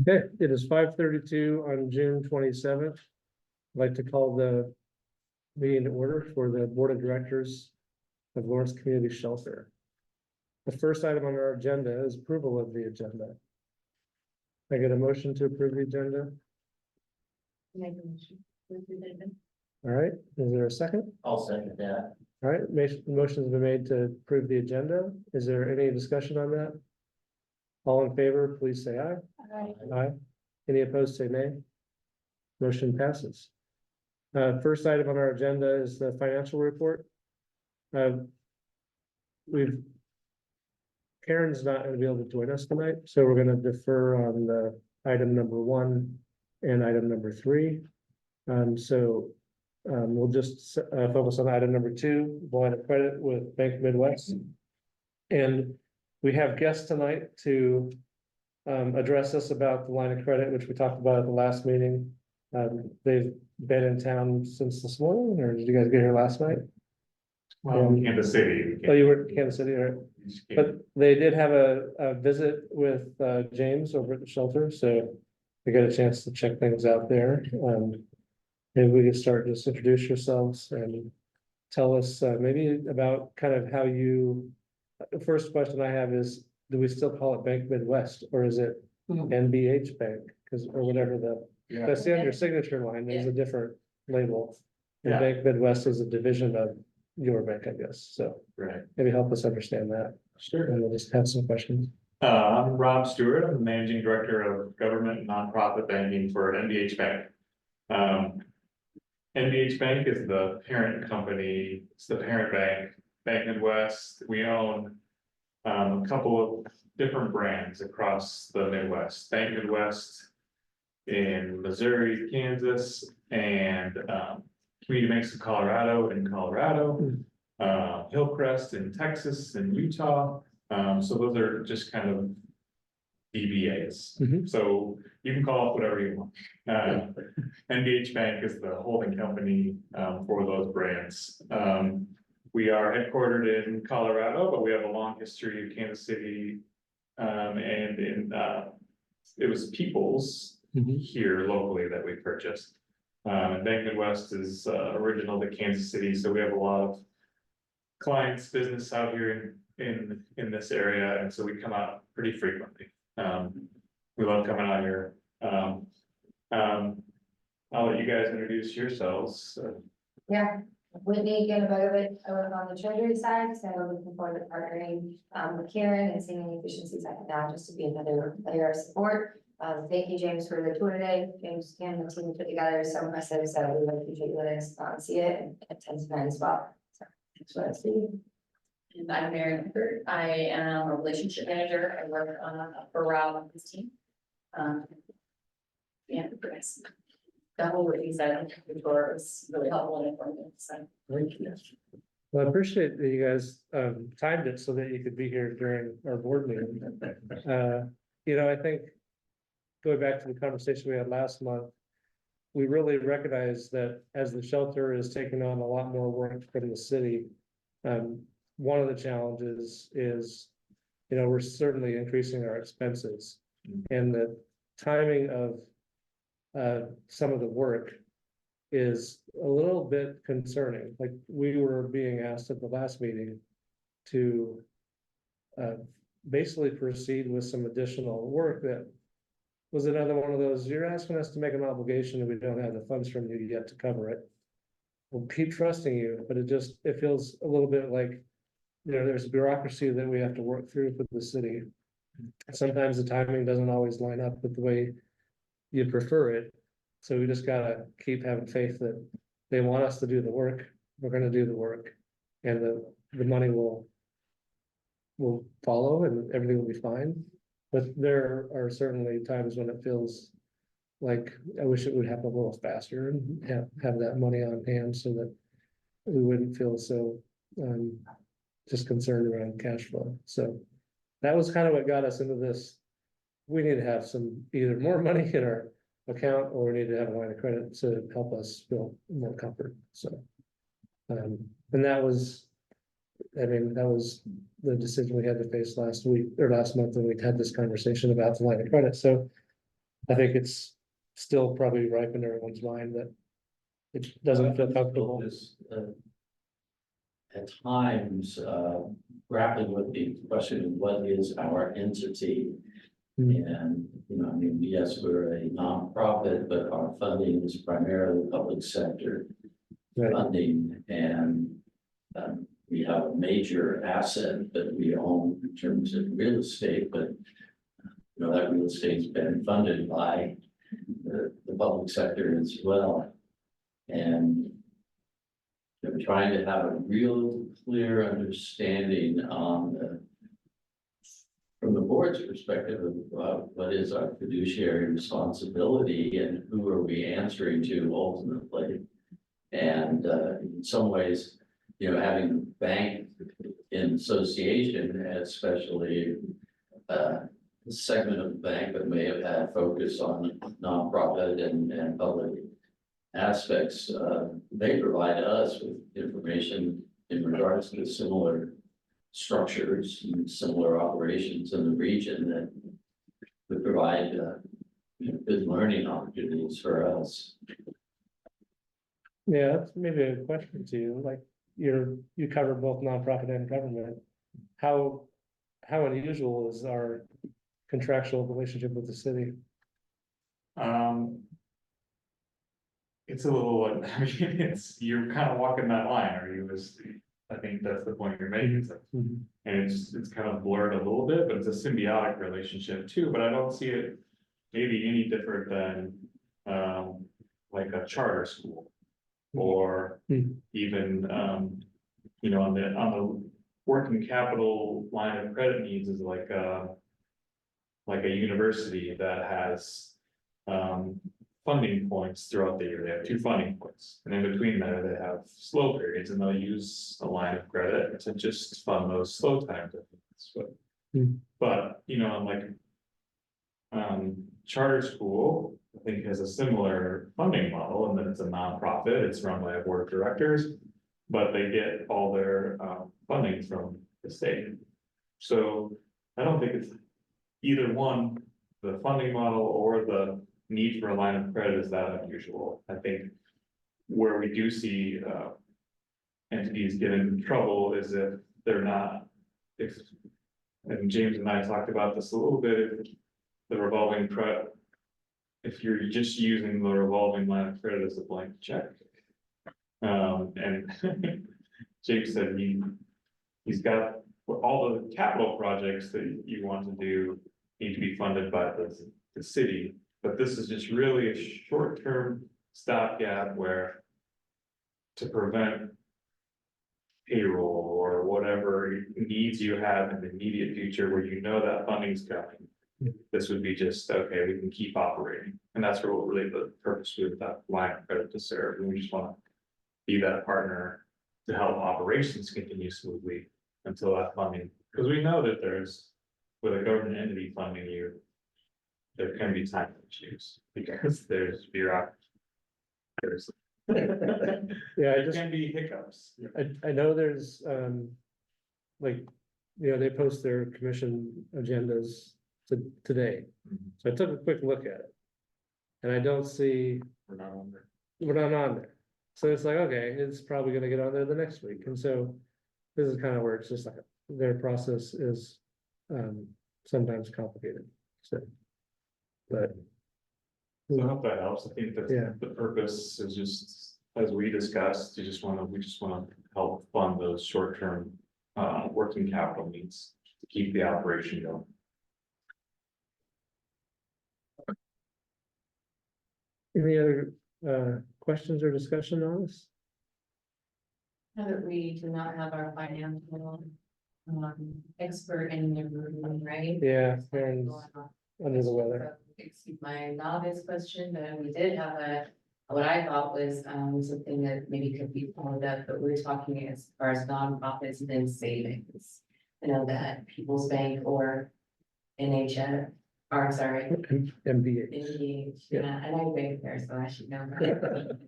Okay, it is 5:32 on June 27th. I'd like to call the meeting to order for the Board of Directors of Lawrence Community Shelter. The first item on our agenda is approval of the agenda. I get a motion to approve the agenda. Make a motion. All right, is there a second? I'll second that. All right, motion's been made to approve the agenda. Is there any discussion on that? All in favor, please say aye. Aye. Any opposed, say nay. Motion passes. First item on our agenda is the financial report. Karen's not going to be able to join us tonight, so we're going to defer on the item number 1 and item number 3. We'll just focus on item number 2, line of credit with Bank Midwest. And we have guests tonight to address us about the line of credit, which we talked about at the last meeting. They've been in town since this morning, or did you guys get here last night? Well, Kansas City. Oh, you were in Kansas City, all right. But they did have a visit with James over at the shelter, so we got a chance to check things out there. Maybe we could start, just introduce yourselves and tell us maybe about kind of how you, the first question I have is, do we still call it Bank Midwest, or is it NBH Bank? Because, or whatever that's the on your signature line, there's a different label. And Yeah. Bank Midwest is a division of your bank, I guess, so Right. maybe help us understand that. Sure. And we'll just have some questions. I'm Rob Stewart. I'm the Managing Director of Government and Nonprofit Banking for NBH Bank. NBH Bank is the parent company. It's the parent bank, Bank Midwest. We own a couple of different brands across the Midwest. Bank Midwest in Missouri, Kansas, and Community Banks of Colorado in Colorado, Hillcrest in Texas and Utah. So those are just kind of DBAs. Mhm. So you can call it whatever you want. NBH Bank is the holding company for those brands. We are headquartered in Colorado, but we have a long history in Kansas City. And in it was Peoples here locally that we purchased. And Bank Midwest is original to Kansas City, so we have a lot of clients, business out here in this area, and so we come out pretty frequently. We love coming out here. I'll let you guys introduce yourselves. Yeah, Whitney Ganabogowicz, I work on the treasury side, so I'm looking forward to partnering with Karen and seeing any efficiencies I can add just to be another layer of support. Thank you, James, for the tour today. James and the team put together so impressive, so we really appreciate you letting us see it and attend tonight as well. So thanks for that, Steve. And I'm Mary Lippert. I am a relationship manager. I work for Rob on his team. Yeah, Chris. The whole what he said before was really helpful and informative, so. Thank you. Well, I appreciate that you guys timed it so that you could be here during our board meeting. I think going back to the conversation we had last month, we really recognize that as the shelter is taking on a lot more work from the city, one of the challenges is, we're certainly increasing our expenses, and the timing of some of the work is a little bit concerning. Like, we were being asked at the last meeting to basically proceed with some additional work that was another one of those, you're asking us to make an obligation and we don't have the funds from you yet to cover it. We'll keep trusting you, but it feels a little bit like, there's bureaucracy that we have to work through with the city. Sometimes the timing doesn't always line up with the way you prefer it. So we just gotta keep having faith that they want us to do the work. We're gonna do the work, and the money will follow and everything will be fine. But there are certainly times when it feels like I wish it would happen a little faster and have that money on hand so that we wouldn't feel so just concerned around cash flow. So that was kind of what got us into this. We need to have some either more money in our account, or we need to have a line of credit to help us feel more comfort. So, and that was the decision we had to face last week or last month when we had this conversation about the line of credit. So I think it's still probably ripe in everyone's mind that it doesn't feel comfortable. Is, at times, grappling with the question of what is our entity? Hmm. And, you know, I mean, yes, we're a nonprofit, but our funding is primarily public sector Right. funding. And we have a major asset that we own in terms of real estate, but you know, that real estate's been funded by the public sector as well. And they're trying to have a real clear understanding on from the board's perspective of what is our fiduciary responsibility and who are we answering to ultimately. And in some ways, you know, having the bank in association, especially a segment of the bank that may have had focus on nonprofit and public aspects, they provide us with information in regards to similar structures and similar operations in the region that would provide you know, good learning opportunities for us. Yeah, that's maybe a question to you, like, you cover both nonprofit and government. How unusual is our contractual relationship with the city? It's a little, I mean, you're kind of walking that line, are you, I think that's the point you're making, is that- Mhm. and it's kind of blurred a little bit, but it's a symbiotic relationship too, but I don't see it maybe any different than, like a charter school. Or Mhm. even, you know, on the working capital line of credit needs is like a university that has, funding points throughout the year. They have 2 funding points, and in between that, they have slow periods, and they'll use a line of credit to just fund those slow times. I think that's what. But, you know, like, charter school, I think, has a similar funding model, and that it's a nonprofit, it's run by a board of directors. But they get all their funding from the state. So I don't think it's either one, the funding model or the need for a line of credit is that unusual. I think where we do see entities get into trouble is if they're not, and James and I talked about this a little bit, if the revolving credit, if you're just using the revolving line of credit as a blank check. And James said he's got all the capital projects that you want to do need to be funded by the city. But this is just really a short-term stopgap where to prevent payroll or whatever needs you have in the immediate future where you know that funding's coming. This would be just, okay, we can keep operating. And that's what really the purpose of that line of credit to serve. And we just want to be that partner to help operations continue smoothly until that funding, because we know that there's, with a government entity funding you, there can be time issues because there's bureaucracy. There's Yeah, there can be hiccups. I know there's, like, you know, they post their commission agendas today. So I took a quick look at it. And I don't see, We're not on there. we're not on there. So it's like, okay, it's probably gonna get on there the next week. And so this is kind of where it's just like, their process is, sometimes complicated, so. But. So I hope that helps. I think that Yeah. the purpose is just, as we discussed, we just wanna help fund those short-term working capital needs to keep the operation going. Any other questions or discussion on this? Now that we do not have our financial expert in the room, right? Yeah, Karen's under the weather. Excuse my novice question, but we did have what I thought was something that maybe could be followed up, but we're talking as far as nonprofits and then savings. I know that People's Bank or NHF, or sorry, MBA. NGH, Yeah. yeah, and I bank there, so I should know. That.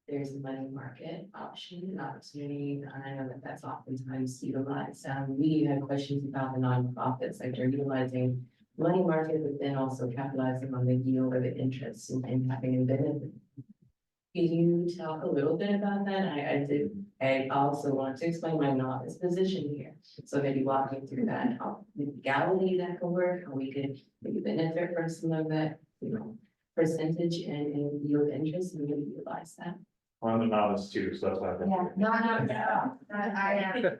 There's a money market option, opportunity, and I know that that's oftentimes utilized. We had questions about the nonprofit sector utilizing money market, but then also capitalizing on the yield or the interest and having a benefit. Could you talk a little bit about that? I also want to explain my novice position here. So maybe walk me through that, how the legality that could work, how we could maybe benefit from some of that, percentage and yield interest and maybe utilize that. I'm a novice too, so that's why. Yeah, not, I,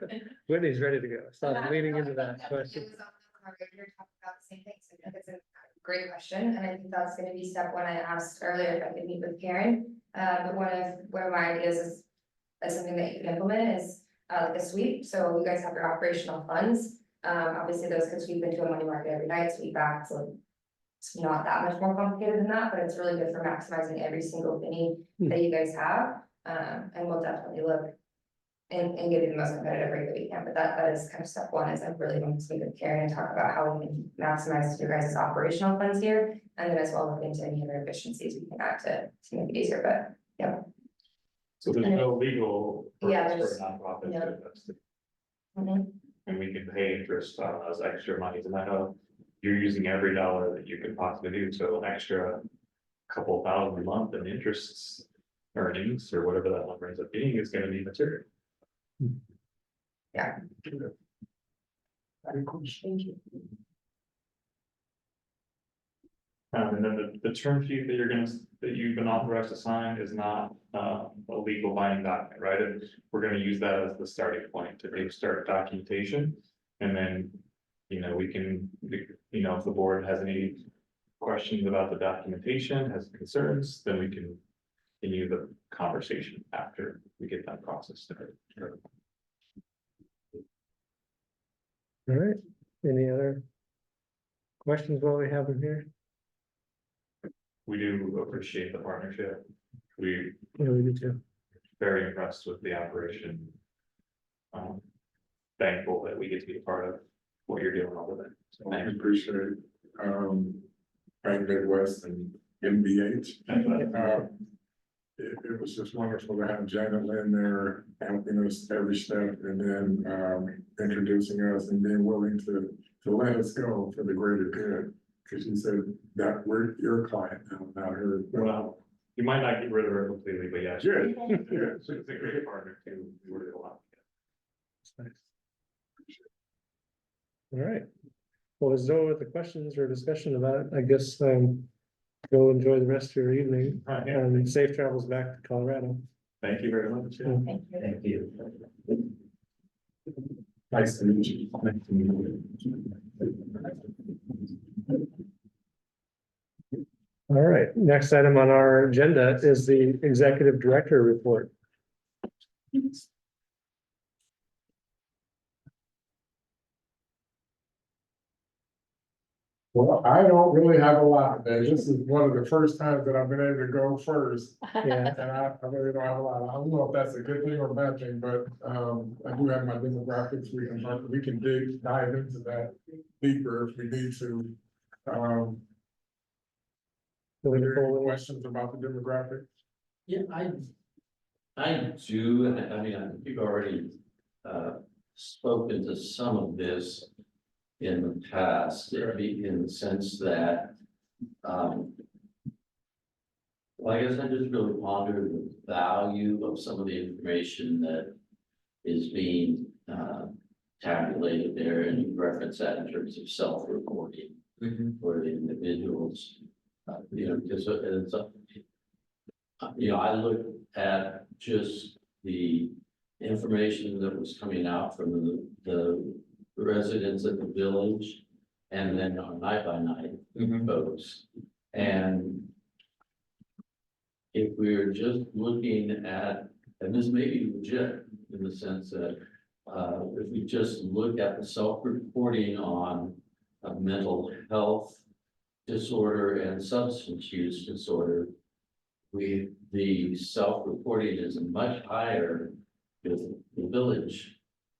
Whitney's ready to go. So I'm leaning into that It question. was on the card, we were talking about the same thing, so I think it's a great question, and I think that's gonna be step one. I asked earlier if I could meet with Karen. But one of my ideas is, that's something that you can implement is, like a sweep, so you guys have your operational funds. Obviously those could sweep into a money market every night, sweep back, so it's not that much more complicated than that, but it's really good for maximizing every single penny that you guys have. And we'll definitely look and give you the most competitive rate that we can, but that is kind of step one, is I really want to speak with Karen and talk about how we can maximize your guys' operational funds here. And then as well look into any other efficiencies we can add to make it easier, but yeah. So there's no legal Yeah, purpose for there's- a nonprofit no. to invest in, Mhm. and we can pay interest on those extra monies, and I know you're using every dollar that you could possibly do, so an extra couple thousand a month in interest earnings, or whatever that number ends up being, is gonna be material. Yeah. Thank you. And then the term sheet that you've been authorized to sign is not, a legal binding document, right? And we're gonna use that as the starting point to maybe start documentation. And then, we can, if the board has any questions about the documentation, has concerns, then we can continue the conversation after we get that process started. All right, any other questions while we have them here? We do appreciate the partnership. We Yeah, we do too. very impressed with the operation. Thankful that we get to be a part of what you're doing all of it. So I thanks. appreciate, Bank Midwest and MBH. It was just wonderful to have Janet Lynn there, helping us every step, and then, introducing us and being willing to let us go for the greater good. Cause she said that we're your client now, not her. Well, you might not get rid of her completely, but yeah. Good. She's a great partner too. We work a lot. Nice. All right. Well, there's no other questions or discussion about it. I guess, go enjoy the rest of your evening Right, yeah. and safe travels back to Colorado. Thank you very much. Yeah. Thank you. Thank you. Nice to meet you. All right, next item on our agenda is the executive director report. Well, I don't really have a lot, man. This is one of the first times that I've been able to go first. Yeah, And I really don't have a lot. I don't know if that's a good thing or a bad thing, but, I do have my demographics. We can dive into that deeper if we need to. Are there any questions about the demographics? Yeah, I do, I mean, I think you've already, spoken to some of this in the past, in the sense that, well, I guess I just really pondered the value of some of the information that is being, tabulated there, and you reference that in terms of self-reporting for the individuals. Because it's, I look at just the information that was coming out from the residents of the village, and then our night by night folks. And if we're just looking at, and this may be legit in the sense that, if we just look at the self-reporting on mental health disorder and substance use disorder, the self-reporting is much higher with the village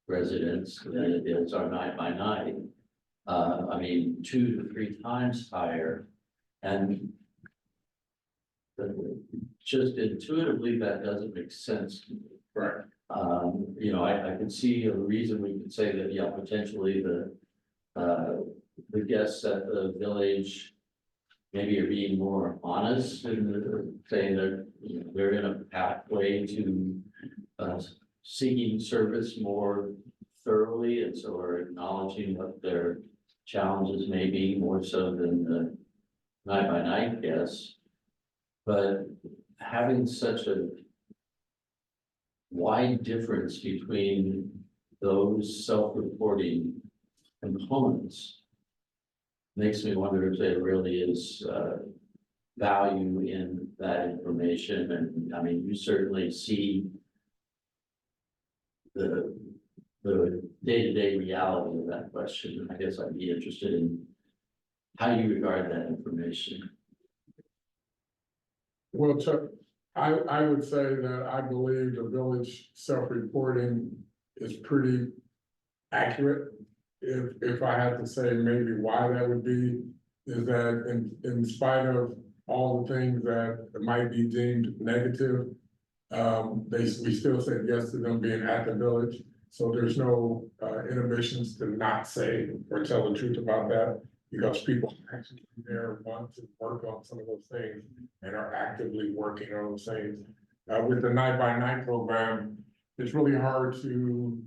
residents than it is our night by night. I mean, 2 to 3 times higher, and just intuitively, that doesn't make sense to me. Right. I can see a reason we could say that, yeah, potentially the the guests at the village maybe are being more honest and saying that, you know, they're in a pathway to seeking service more thoroughly, and so are acknowledging what their challenges may be more so than the night by night guests. But having such a wide difference between those self-reporting components makes me wonder if there really is value in that information. And I mean, you certainly see the day-to-day reality of that question. I guess I'd be interested in how you regard that information. Well, Chuck, I would say that I believe the village self-reporting is pretty accurate. If I had to say maybe why that would be, is that in spite of all the things that might be deemed negative, we still said yes to them being at the village. So there's no inhibitions to not say or tell the truth about that, because people actually there want to work on some of those things and are actively working on those things. With the night by night program, it's really hard to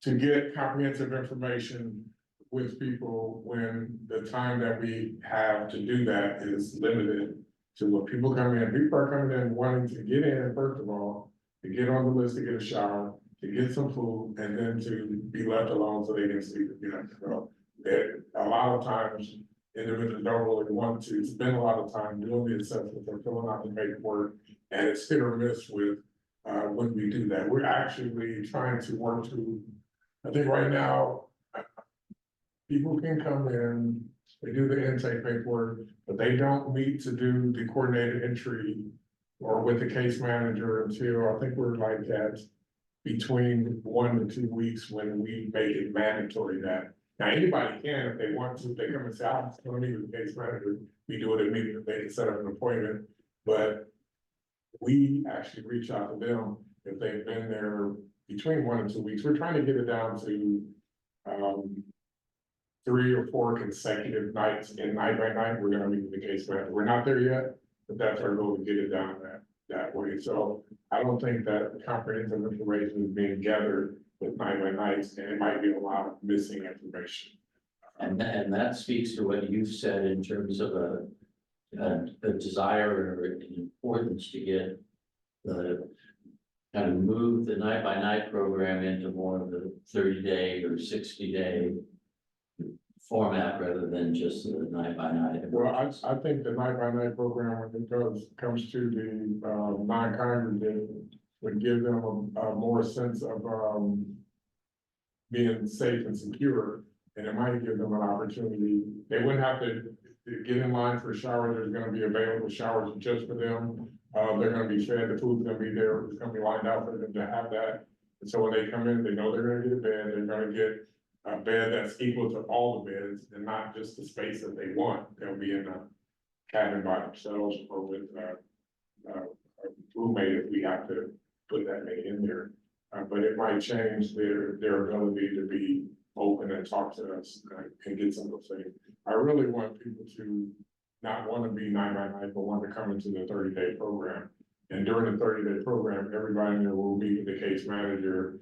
get comprehensive information with people when the time that we have to do that is limited to what people come in. People are coming in wanting to get in, first of all, to get on the list, to get a shower, to get some food, and then to be left alone so they can sleep again. So a lot of times individuals don't really want to spend a lot of time doing the assessment or filling out the paperwork, and it's hit or miss with when we do that. We're actually trying to work to, I think right now, people can come in, they do the intake paperwork, but they don't meet to do the coordinated entry or with the case manager until, I think we're like at between 1 to 2 weeks when we make it mandatory that. Now, anybody can, if they want to, they come and say, I'm just gonna meet with the case manager, we do it immediately, they can set up an appointment. But we actually reach out to them if they've been there between 1 and 2 weeks. We're trying to get it down to 3 or 4 consecutive nights in night by night. We're gonna meet with the case manager. We're not there yet, but that's our goal, to get it down that way. So I don't think that comprehensive information is being gathered with night by nights, and it might be a lot of missing information. And that speaks to what you've said in terms of a desire or an importance to get the kind of move the night by night program into more of the 30-day or 60-day format rather than just the night by night. Well, I think the night by night program, when it comes to the non-congregate, would give them a more sense of being safe and secure, and it might give them an opportunity. They wouldn't have to get in line for a shower. There's gonna be available showers just for them. They're gonna be fed, the food's gonna be there, it's gonna be lined out for them to have that. And so when they come in, they know they're gonna get a bed, they're gonna get a bed that's equal to all the beds and not just the space that they want. They'll be in a cabin by themselves or with a roommate if we have to put that many in there. But it might change their ability to be open and talk to us and get some of those things. I really want people to not want to be night by night, but want to come into the 30-day program. And during the 30-day program, everybody in there will meet with the case manager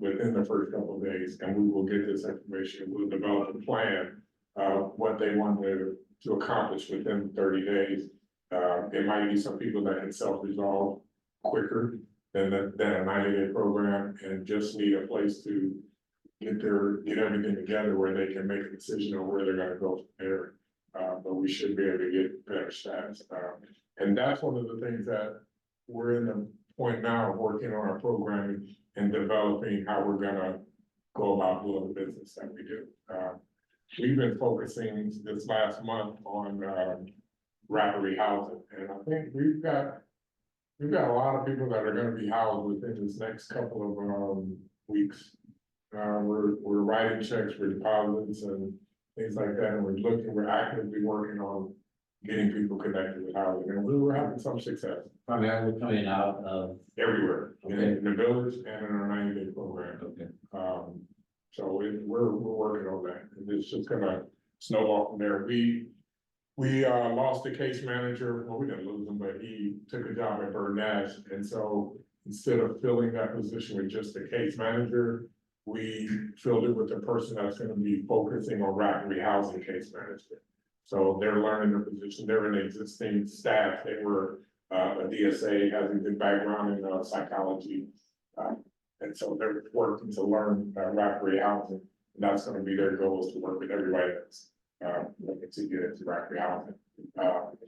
within the first couple of days, and we will get this information. We'll develop a plan of what they want to accomplish within 30 days. It might be some people that can self-resolve quicker than a 90-day program and just need a place to get everything together where they can make a decision on where they're gonna go from there. But we should be able to get better stats. And that's one of the things that we're in the point now of working on our programming and developing how we're gonna go about doing the business that we do. We've been focusing this last month on rapid housing, and I think we've got a lot of people that are gonna be housed within this next couple of weeks. We're writing checks for deposits and things like that, and we're actively working on getting people connected with housing, and we're having some success. Primarily coming out of. Everywhere, Okay. in the village and in our 90-day program. Okay. So we're working on that, and it's just gonna snowball from there. We lost the case manager, well, we didn't lose him, but he took a job at Burnett, and so instead of filling that position with just the case manager, we filled it with the person that's gonna be focusing on rapid rehousing case management. So they're learning their position, they're an existing staff, they were a DSA, has a good background in psychology. And so they're working to learn rapid rehousing, and that's gonna be their goal, is to work with everybody that's looking to get into rapid housing.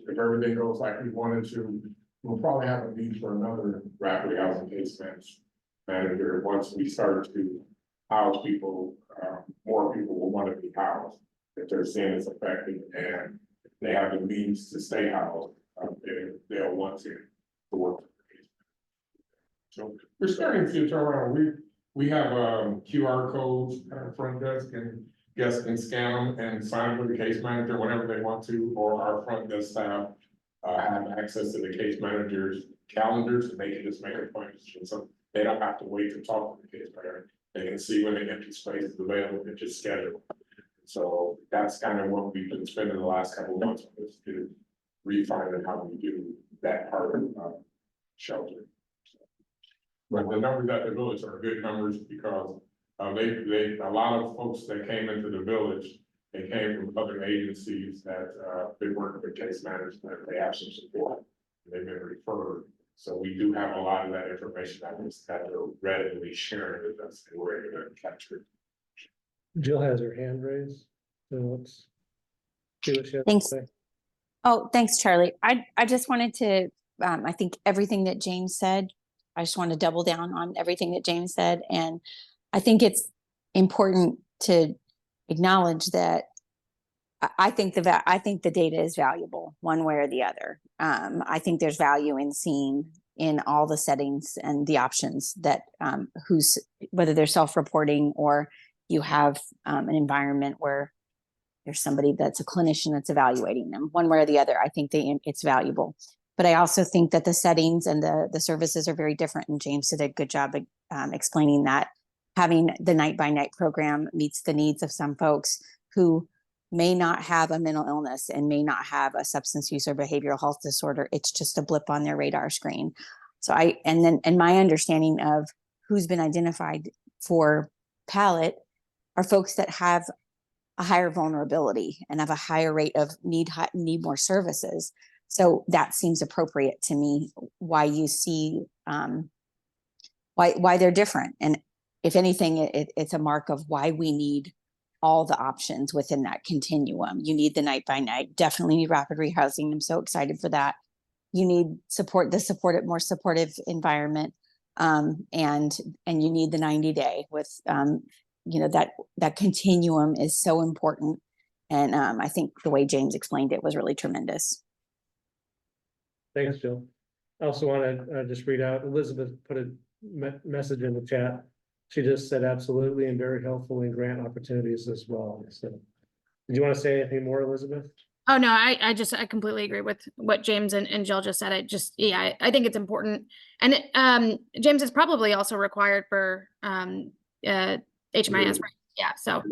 If everything goes like we wanted to, we'll probably have a need for another rapid housing case manager. Once we start to house people, more people will want to be housed. If they're seeing it's effective and they have the means to stay housed, they'll want to work. So we're starting to see a turnaround. We have QR codes at our front desk, and guests can scan them and sign up with the case manager whenever they want to, or our front desk staff have access to the case manager's calendars, and they can just make appointments. So they don't have to wait to talk to the case manager. They can see when the empty space is available and just schedule. So that's kind of what we've been spending the last couple of months on, is to refine how we do that part of shelter. But the numbers at the village are good numbers, because a lot of folks that came into the village, they came from other agencies that been working with case management, they have some support, they've been referred. So we do have a lot of that information that they're readily sharing with us, and we're able to capture it. Jill has her hand raised, so let's see what she has to Thanks. say. Oh, thanks, Charlie. I just wanted to, I think everything that James said, I just want to double down on everything that James said. And I think it's important to acknowledge that I think the data is valuable one way or the other. I think there's value in seeing in all the settings and the options that whether they're self-reporting or you have an environment where there's somebody that's a clinician that's evaluating them. One way or the other, I think it's valuable. But I also think that the settings and the services are very different. And James did a good job explaining that having the night-by-night program meets the needs of some folks who may not have a mental illness and may not have a substance use or behavioral health disorder. It's just a blip on their radar screen. So and my understanding of who's been identified for pallet are folks that have a higher vulnerability and have a higher rate of need more services. So that seems appropriate to me, why you see why they're different. And if anything, it's a mark of why we need all the options within that continuum. You need the night by night, definitely need rapid rehousing. I'm so excited for that. You need more supportive environment. And you need the 90-day with, that continuum is so important. And I think the way James explained it was really tremendous. Thanks, Jill. I also want to just read out, Elizabeth put a message in the chat. She just said absolutely, and very helpful in grant opportunities as well. So did you want to say anything more, Elizabeth? Oh, no, I completely agree with what James and Jill just said. I think it's important. And James is probably also required for HMIS, right? Yeah, so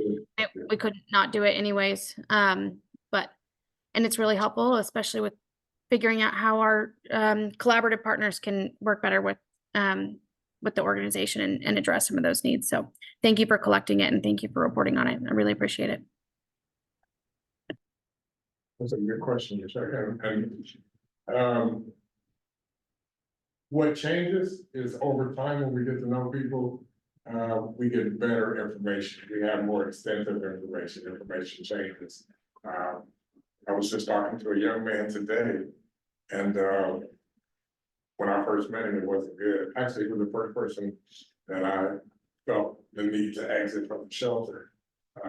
we could not do it anyways. And it's really helpful, especially with figuring out how our collaborative partners can work better with the organization and address some of those needs. So thank you for collecting it, and thank you for reporting on it. I really appreciate it. That's a good question. And what changes is over time, when we get to know people, we get better information. We have more extensive information. Information changes. I was just talking to a young man today, and when I first met him, it wasn't good. Actually, he was the first person that I felt the need to exit from the shelter.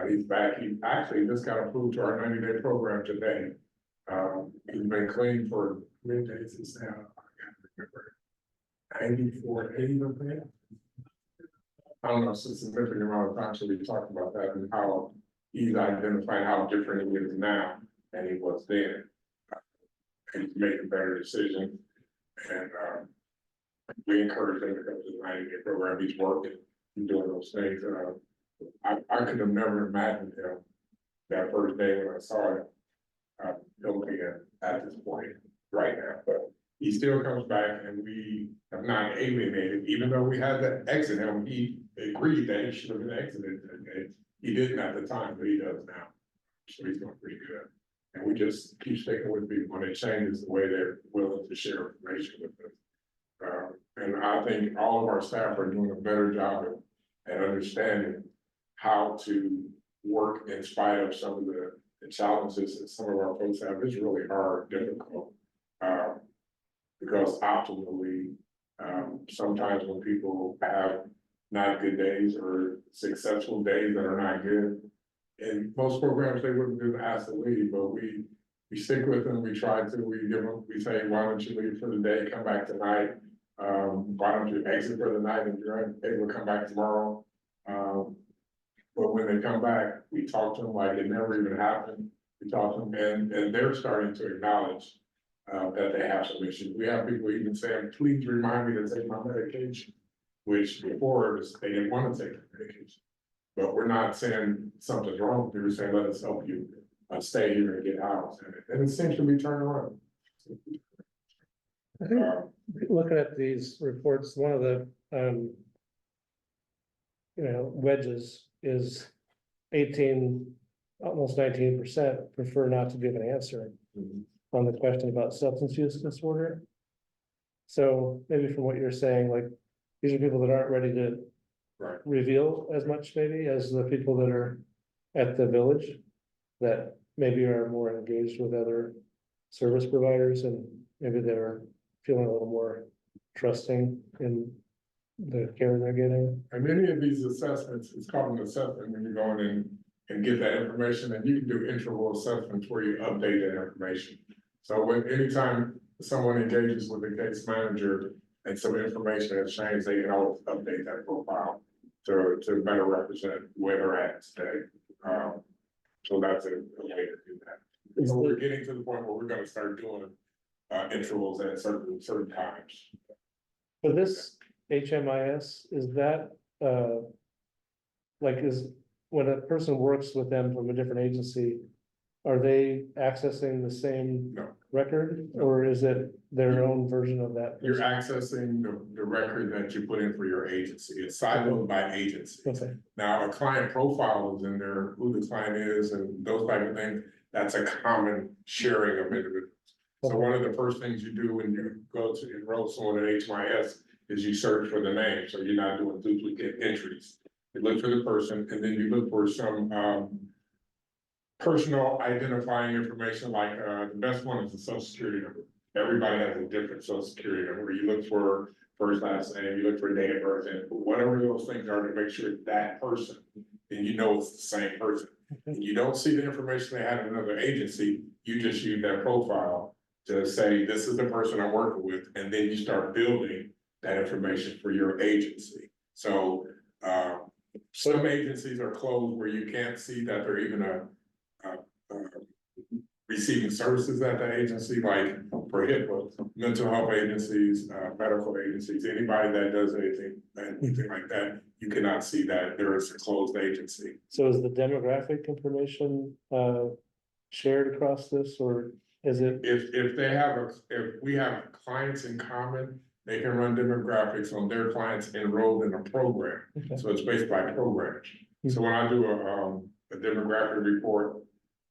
He's back. He actually just got approved to our 90-day program today. He's been clean for many days. He's now, I can't remember, 94 days, I think. I don't know, it's a significant amount of time, so we talked about that and how he's identifying how different he is now than he was then. He's making better decisions, and we encourage him to come to the 90-day program. He's working, he's doing those things. I could have never imagined him that first day when I saw it. He'll be at this point right now, but he still comes back and we have not alienated, even though we had to exit him, he agreed that he should have been exited. And he didn't at the time, but he does now. So he's doing pretty good. And we just keep sticking with people when it changes the way they're willing to share information with us. And I think all of our staff are doing a better job at understanding how to work in spite of some of the challenges that some of our folks have. It's really hard, difficult. Because optimally, sometimes when people have not good days or successful days that are not good, in most programs, they wouldn't do the ask to leave, but we stick with them, we try to, we say, why don't you leave for the day, come back tonight? Why don't you exit for the night and you're able to come back tomorrow? But when they come back, we talk to them like it never even happened. We talk to them and they're starting to acknowledge that they have some issues. We have people even saying, please remind me to take my medication, which before they didn't want to take the medication. But we're not saying something's wrong. We're saying, let us help you stay here and get out. And it seems to be turned around. I think looking at these reports, one of the, wedges is 18, almost 19% prefer not to give an answer on the question about substance use disorder. So maybe from what you're saying, like, these are people that aren't ready to reveal as much maybe as the people that are at the village that maybe are more engaged with other service providers and maybe they're feeling a little more trusting in the care they're getting. And many of these assessments, it's called an assessment when you go in and get that information, and you can do interval assessments where you update that information. So when anytime someone engages with a case manager and some information has changed, they can always update that profile to better represent where they're at today. So that's a way to do that. So we're getting to the point where we're gonna start doing intervals at certain times. For this HMIS, is that, is when a person works with them from a different agency, are they accessing the same No. record, or is it their own version of that? You're accessing the record that you put in for your agency. It's siloed by agency. Okay, Now, a client profile is in there, who the client is and those type of things. That's a common sharing of individuals. So one of the first things you do when you go to enroll someone in HMIS is you search for the name. So you're not doing duplicate entries. You look for the person and then you look for some personal identifying information, like the best one is the social security number. Everybody has a different social security number. You look for first, last name, you look for date of birth, and whatever those things are to make sure that person, and you know it's the same person. And you don't see the information they had in another agency, you just use that profile to say, this is the person I'm working with, and then you start building that information for your agency. So some agencies are closed where you can't see that they're even receiving services at the agency, like for HIPAA, mental health agencies, medical agencies, anybody that does anything like that, you cannot see that there is a closed agency. so is the demographic information shared across this, or is it? If they have if we have clients in common, they can run demographics on their clients enrolled in a program. Okay. So it's based by programs. So when I do a demographic report,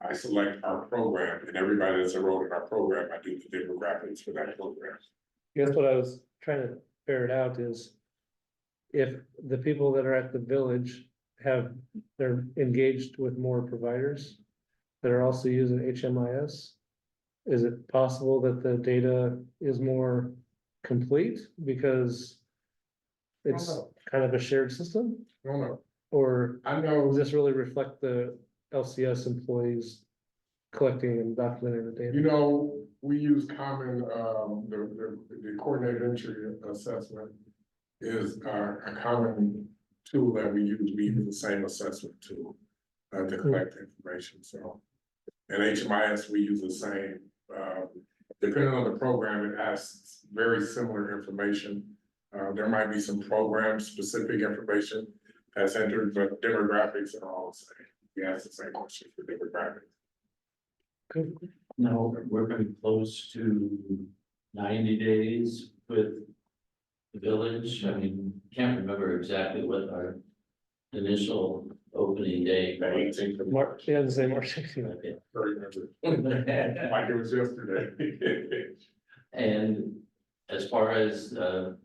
I select our program, and everybody that's enrolled in our program, I do the demographics for that program. I guess what I was trying to ferret out is if the people that are at the village they're engaged with more providers that are also using HMIS, is it possible that the data is more complete because it's kind of a shared system? I don't know. Or I know does this really reflect the LCS employees collecting and documenting the data? You know, we use common, the coordinated entry assessment is a common tool that we use. We use the same assessment tool to collect information, so. And HMIS, we use the same, depending on the program, it asks very similar information. There might be some program specific information has entered, but demographics are all the same. We asked the same question for demographics. No, we're gonna be close to 90 days with the village. I mean, can't remember exactly what our initial opening date The was. 18th of March, yeah, the same March 16th. Okay. I remember, like it was yesterday. And as far as the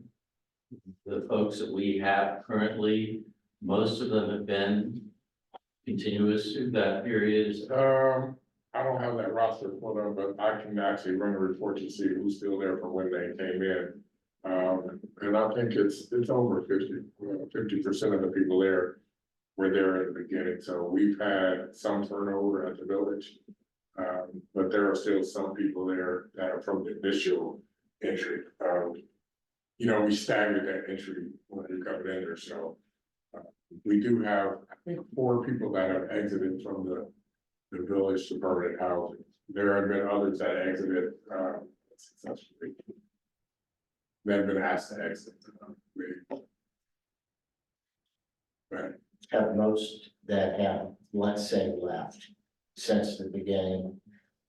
folks that we have currently, most of them have been continuous through that period. I don't have that roster pulled up, but I can actually run a report to see who's still there from when they came in. And I think it's over 50% of the people there were there at the beginning, so we've had some turnover at the village. But there are still some people there that are from the initial entry. You know, we staggered that entry when we coming in there, so. We do have, I think, 4 people that have exited from the village to permanent housing. There have been others that exited, successfully. They've been asked to exit. Right. Have most that have, let's say, left since the beginning,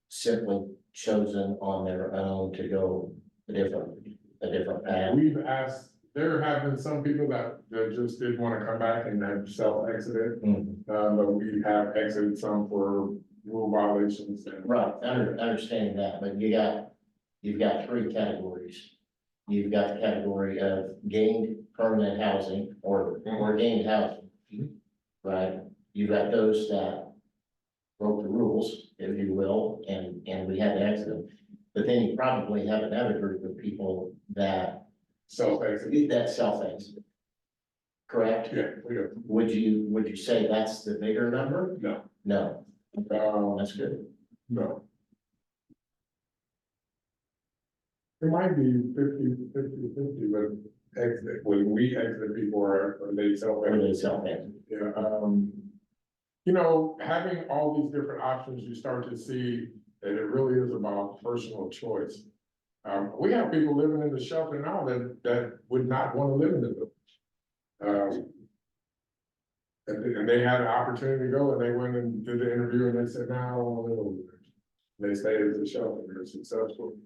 simply chosen on their own to go a different path. We've asked, there have been some people that just didn't want to come back and have self-exited. But we have exited some for rule violations and. Right, understanding that, but you've got 3 categories. You've got the category of gained permanent housing or gained housing. Right, you've got those that broke the rules, if you will, and we had to exit them. But then you probably have another group of people that Self-exit. self-exit. Correct? Yeah, we do. Would you say that's the bigger number? No. No, that's good. No. It might be 50, but exit, when we exit people are they Or self-exit. they self-exit. Yeah, you know, having all these different options, you start to see that it really is about personal choice. We have people living in the shelter now that would not want to live in the village. And they had an opportunity to go and they went and did the interview and they said, no, I don't want to live over there. They stayed at the shelter, they're successful.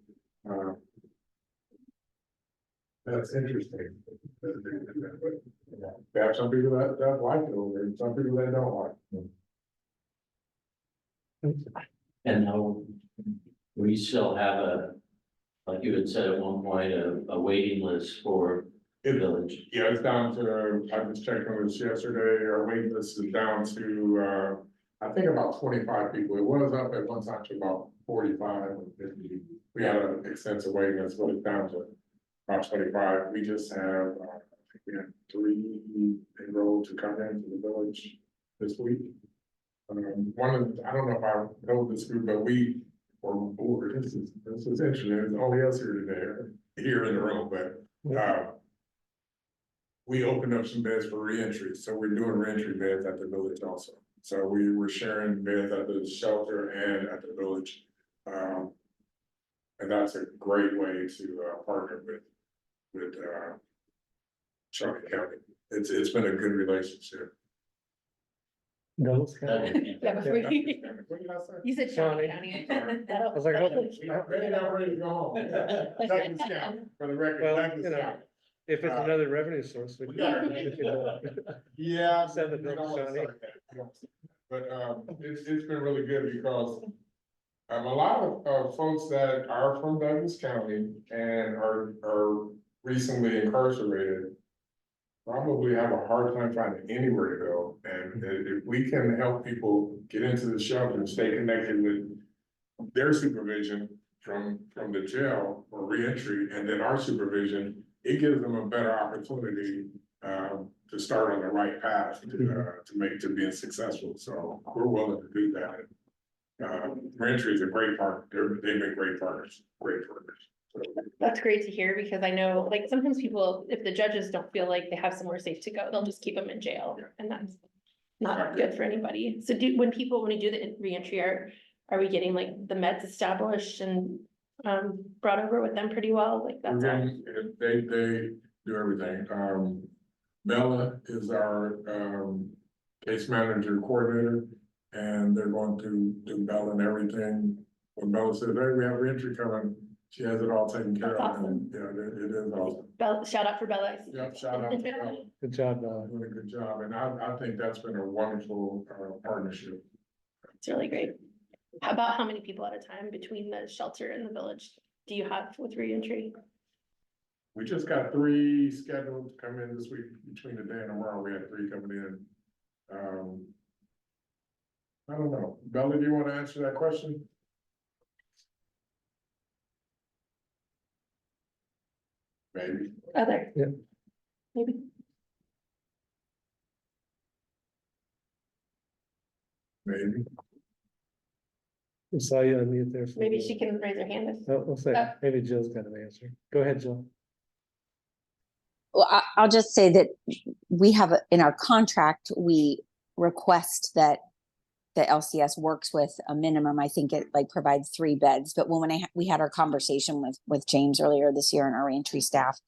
That's interesting. They have some people that like it over there, and some people that don't like it. And now we still have like you had said at one point, a waiting list for the village. Yeah, it's down to, I was checking on this yesterday, our wait list is down to, I think about 25 people. It was up at one time to about 45 or 50. We had an extensive waiting list, but it's down to about 25. We just have, I think we have 3 enrolled to come into the village this week. One of, I don't know if I know this group, but this is interesting. It's only us here today, here in the room, but, we opened up some beds for reentry, so we're doing reentry beds at the village also. So we were sharing beds at the shelter and at the village. And that's a great way to partner with Charlotte County. It's been a good relationship. No. Yeah, before you, What did I say? you said Shawnee. Shawnee I County. was like, oh, Ready, not ready to go home. Douglas County, for the record, well, Douglas you know, County. if it's another revenue source, we Yeah. can. Yeah. Send the we bill to don't wanna Shawnee. start that. But, it's been really good because. A lot of folks that are from Douglas County and are recently incarcerated. Probably have a hard time finding anywhere to go, and if we can help people get into the shelter and stay connected with. Their supervision from the jail or reentry, and then our supervision, it gives them a better opportunity. To start on the right path to being successful, so we're willing to do that. Reentry is a great partner, they've been great partners. So, That's great to hear, because I know, like, sometimes people, if the judges don't feel like they have somewhere safe to go, they'll just keep them in jail, and that's not good for anybody. So when we do the reentry, are we getting like the meds established and brought over with them pretty well, like that's all? They do everything, Bella is our, case manager coordinator, and they're going to do Bella and everything. When Bella says, hey, we have reentry coming, she has it all taken care That's of, and, yeah, it is awesome. Bella, shout out for Bella. I see. Yep, shout out to Bella, Good job, Bella. doing a good job, and I think that's been a wonderful, partnership. It's really great. How about how many people at a time between the shelter and the village do you have with reentry? We just got 3 scheduled to come in this week, between today and tomorrow, we had 3 coming in. I don't know, Bella, do you want to answer that question? Maybe. Other? Yeah. Maybe. Maybe. I saw you unmute there. for a Maybe minute. she can raise her hand if. Oh, we'll say, maybe Jill's got an answer. Go ahead, Jill. Well, I'll just say that we have, in our contract, we request that the LCS works with a minimum. I think it like provides 3 beds, but when we had our conversation with James earlier this year and our reentry staff,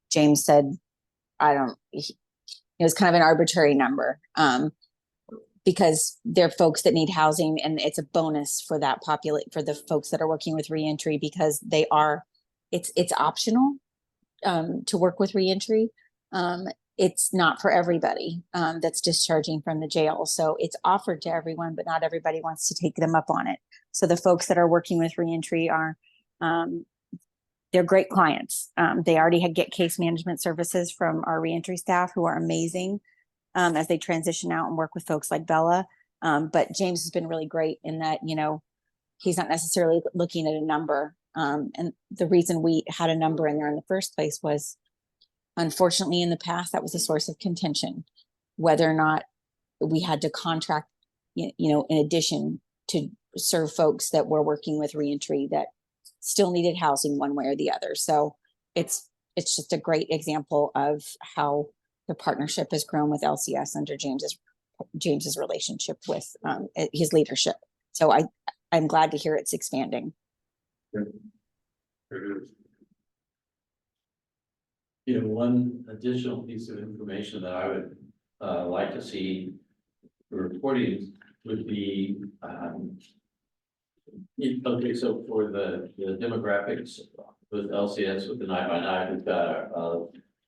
James said, it was kind of an arbitrary number, because they're folks that need housing, and it's a bonus for that for the folks that are working with reentry, because it's optional to work with reentry. It's not for everybody that's discharging from the jail. So it's offered to everyone, but not everybody wants to take them up on it. So the folks that are working with reentry are, they're great clients. They already get case management services from our reentry staff, who are amazing as they transition out and work with folks like Bella. But James has been really great in that, he's not necessarily looking at a number. And the reason we had a number in there in the first place was, unfortunately, in the past, that was a source of contention, whether or not we had to contract, in addition to serve folks that were working with reentry that still needed housing one way or the other. So it's just a great example of how the partnership has grown with LCS under James's relationship with his leadership. So I'm glad to hear it's expanding. It is. One additional piece of information that I would like to see reporting would be, okay, so for the demographics with LCS, with the 9x9, we've got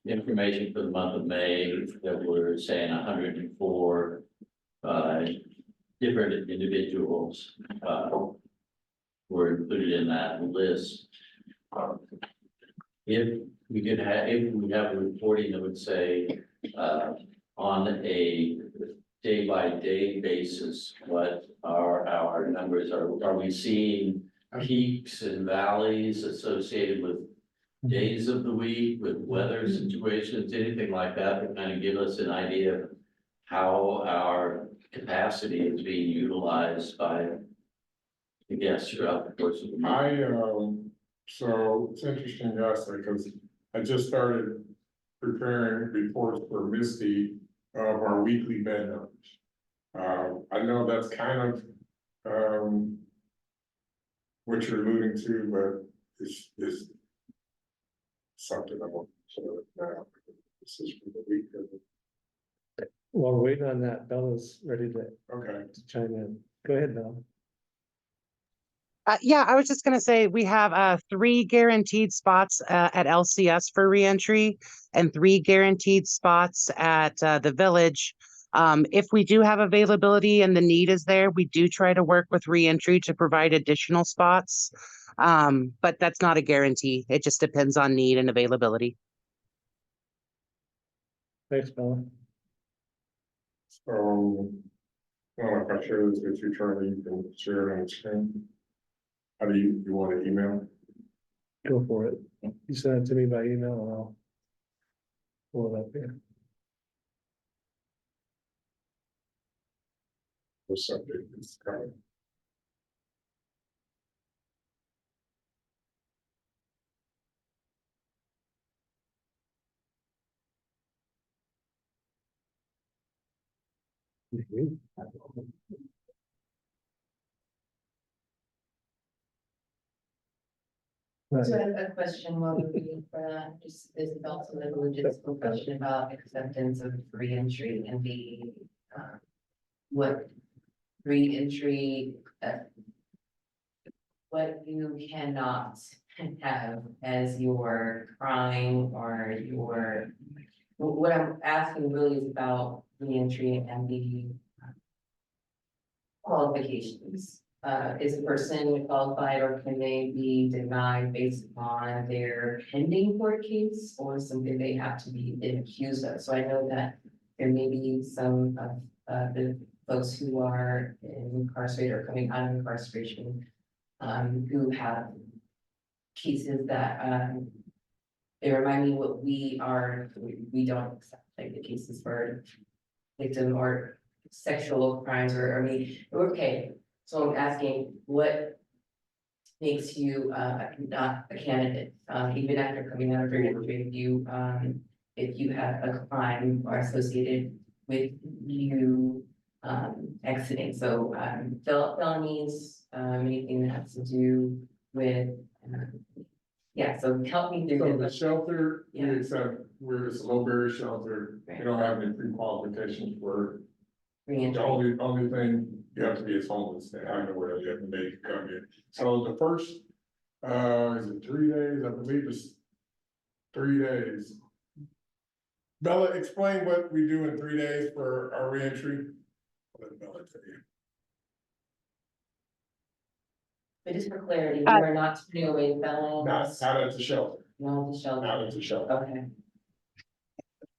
information for the month of May that we're saying 104 different individuals were included in that list. If we have a reporting that would say on a day-by-day basis, what are our numbers? Are we seeing peaks and valleys associated with days of the week, with weather situations, anything like that, to kind of give us an idea of how our capacity is being utilized by the guests throughout the course of the month? So it's interesting you asked that, because I just started preparing reports for Misty of our weekly bed numbers. I know that's kind of what you're alluding to, but it's something I want to share now. This is for the week. While we're waiting on that, Bella's ready to Okay. chime in. Go ahead, Bella. Yeah, I was just gonna say, we have 3 guaranteed spots at LCS for reentry and 3 guaranteed spots at the village. If we do have availability and the need is there, we do try to work with reentry to provide additional spots. But that's not a guarantee. It just depends on need and availability. Thanks, Bella. So, well, if I share this with you, Charlie, you can share it on the screen. How do you want to email? Go for it. You send it to me by email and I'll pull it up here. The subject is coming. So I have a question while we're waiting for that, just this is also a logistical question about acceptance of reentry and the, what reentry, what you cannot have as your crime or your, what I'm asking really is about reentry and the qualifications. Is a person qualified or can they be denied based upon their pending court case or something they have to be accused of? So I know that there may be some of the folks who are incarcerated or coming out of incarceration who have cases that they remind me what we are, we don't accept, like the cases for victim or sexual crimes or, I mean, okay. So I'm asking, what makes you not a candidate, even after coming out of reentry, if you have a crime or associated with you exiting, so felonies, anything that has to do with, yeah, so help me So through the this. shelter, we Yeah. accept, we're a low barrier shelter, Right. we don't have any pre-qualifications for, the Reentry. only thing, you have to be is homeless, and have nowhere to live, and they can come in. So the first, is it 3 days, I believe it's 3 days. Bella, explain what we do in 3 days for our reentry. I'll let Bella tell you. But just for clarity, we are not turning away felons. Not at the shelter, No, the shelter. not at the shelter. Okay.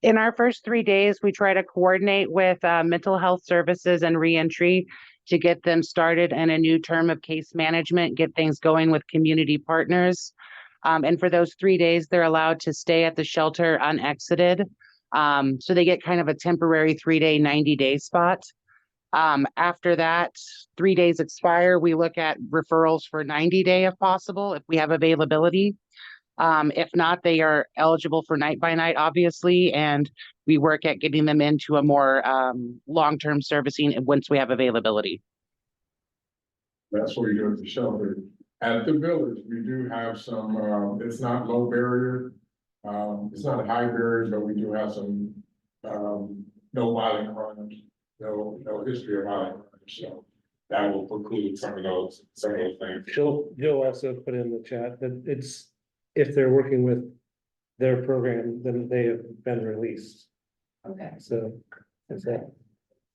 In our first 3 days, we try to coordinate with mental health services and reentry to get them started in a new term of case management, get things going with community partners. And for those 3 days, they're allowed to stay at the shelter unexited. So they get kind of a temporary 3-day, 90-day spot. After that, 3 days expire, we look at referrals for 90-day if possible, if we have availability. If not, they are eligible for night by night, obviously, and we work at getting them into a more long-term servicing once we have availability. That's what we do at the shelter. At the village, we do have some, it's not low barrier. It's not a high barrier, but we do have some, no violent crimes, no history of violent crimes, so. That will preclude some of those things. Joe also put in the chat that it's, if they're working with their program, then they have been released, Okay. so. That's that.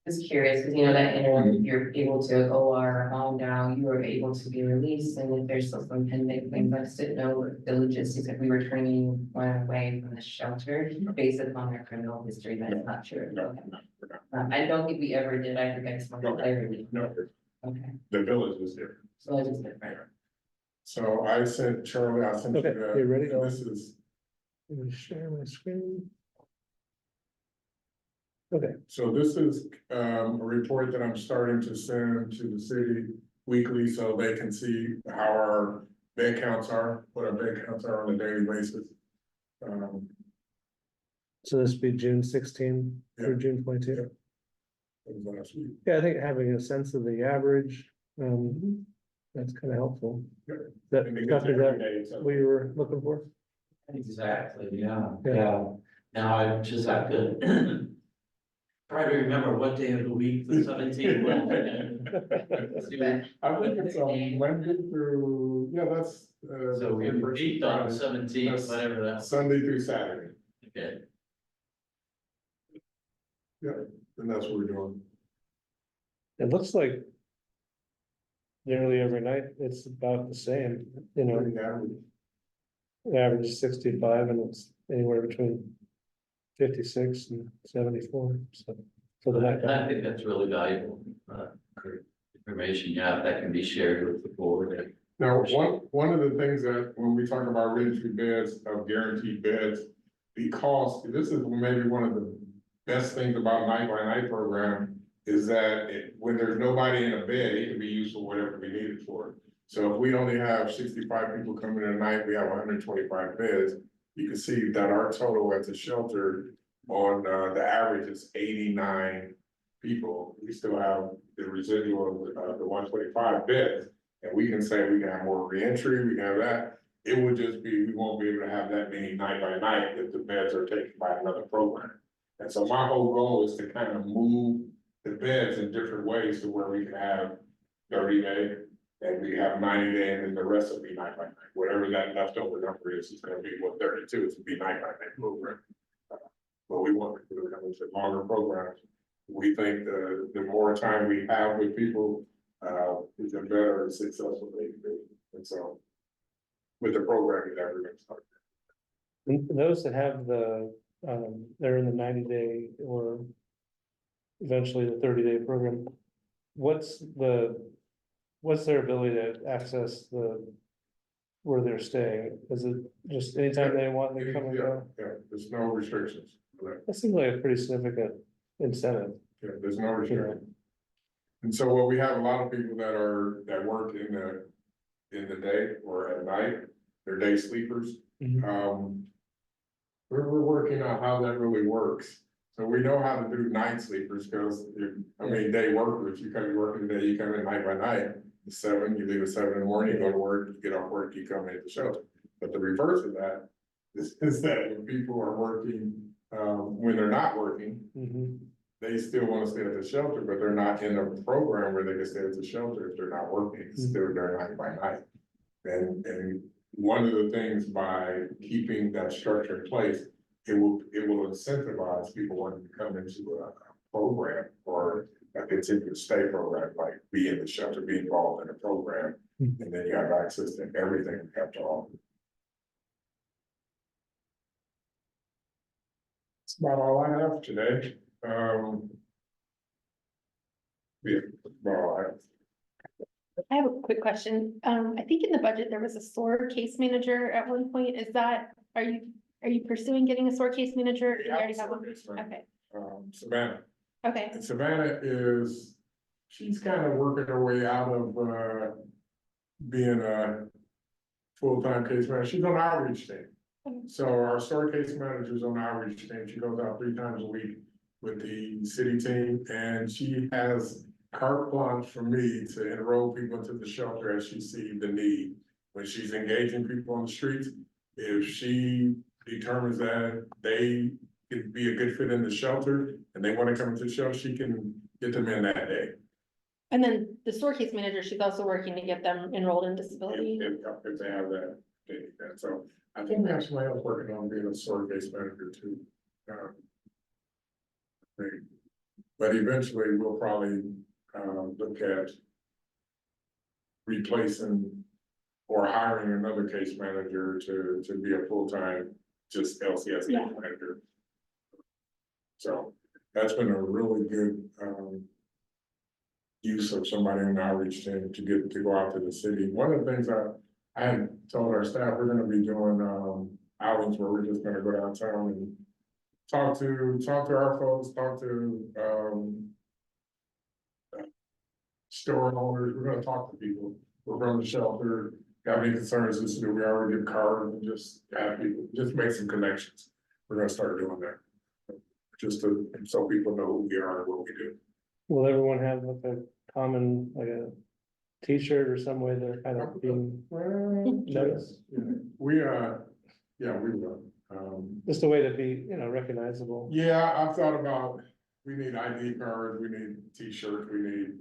Just curious, because you know that interim, you're able to OR on down, you are able to be released, and if there's still some pending things, I just didn't know the logistics, if we were turning one away from the shelter based upon their criminal history, that's not true. Okay. I don't think we ever did, I think I just wanted clarity. No, Okay, the village was there. so I just did, right. So I sent Charlie, I sent you Okay, that. you ready? This is, Let me share my screen. Okay, so this is, a report that I'm starting to send to the city weekly, so they can see how our bed counts are, what our bed counts are on a daily basis. so this would be June 16 or Yeah. June 22. That was last week. Yeah, I think having a sense of the average, that's kind of helpful. Yeah. That, And they get something every that day, so. we were looking for. Exactly, yeah, Yeah. yeah. Now I just have to try to remember what day of the week the 17th was. I think it's on Monday through, yeah, that's. So we meet on the Friday. 17th, That's whatever that's. Sunday through Saturday, Okay. and that's what we're doing. It looks like nearly every night it's about the same, you know, Pretty average. the average is 65 and it's anywhere between 56 and 74, so. For the night. And I think that's really valuable, information you have that can be shared with the board. Now, one of the things that when we talk about reentry beds, of guaranteed beds, because this is maybe one of the best things about night by night program is that when there's nobody in a bed, it can be used for whatever we need it for. So if we only have 65 people coming in a night, we have 125 beds. You can see that our total at the shelter on the average is 89 people. We still have the residual of the 125 beds. And we can say we can have more reentry, we can have that. it would just be, we won't be able to have that many night by night if the beds are taken by another program. And so my whole goal is to kind of move the beds in different ways to where we can have 30-day, and we have 90-day, and then the rest will be night by night. Whatever that leftover number is gonna be what 32 is to be night by night program. But we want people to come into longer programs. We think the more time we have with people, the better and successful they can be. And so with the programming that we're gonna start. And those that have they're in the 90-day or eventually the 30-day program, what's their ability to access where they're staying? Is it just anytime they want, they come and go? Yeah, there's no restrictions. That seems like a pretty significant incentive. Yeah, there's no restriction. And so what we have a lot of people that work in the day or at night, they're day sleepers. We're working on how that really works. So we know how to do night sleepers because day workers, you come to work in the day, you come in night by night. At 7, you leave at 7 in the morning, you go to work, you get off work, you come into the shelter. But the reverse of that is that when people are working, when they're not working, they still want to stay at the shelter, but they're not in a program where they can stay at the shelter if they're not working. It's still their night by night. And one of the things by keeping that structure in place, it will incentivize people wanting to come into a program or a continue to stay program, like be in the shelter, be involved in a program, and then you have access to everything we have to offer. That's about all I have today. Yeah, that's about all I have. I have a quick question. I think in the budget, there was a SOAR case manager at one point. Are you pursuing getting a SOAR case manager? You already have one? Okay, Savannah. okay, And Savannah she's kind of working her way out of, being a full-time case manager. She's on outreach team. So our SOAR case manager's on outreach team. She goes out 3 times a week with the city team, and she has carte blanche for me to enroll people into the shelter as she sees the need. When she's engaging people on the streets, if she determines that they could be a good fit in the shelter and they want to come into the shelter, she can get them in that day. and then the SOAR case manager, she's also working to get them enrolled in disability. If they have that, they need that. So I think we have somebody else working on being a SOAR case manager too. But eventually we'll probably look at replacing or hiring another case manager to be a full-time, just LCS case manager. So that's been a really good use of somebody in the outreach team to go out to the city. One of the things I had told our staff, we're gonna be doing outings where we're just gonna go downtown and talk to our folks, talk to store owners. We're gonna talk to people. We're from the shelter, got any concerns, this, we already did cards and just have people, just make some connections. We're gonna start doing that. Just so people know who we are and what we do. Will everyone have like a common, like a t-shirt or some way they're kind of being noticed? We will. Just a way to be, recognizable. Yeah, I've thought about, we need ID cards, we need t-shirts, we need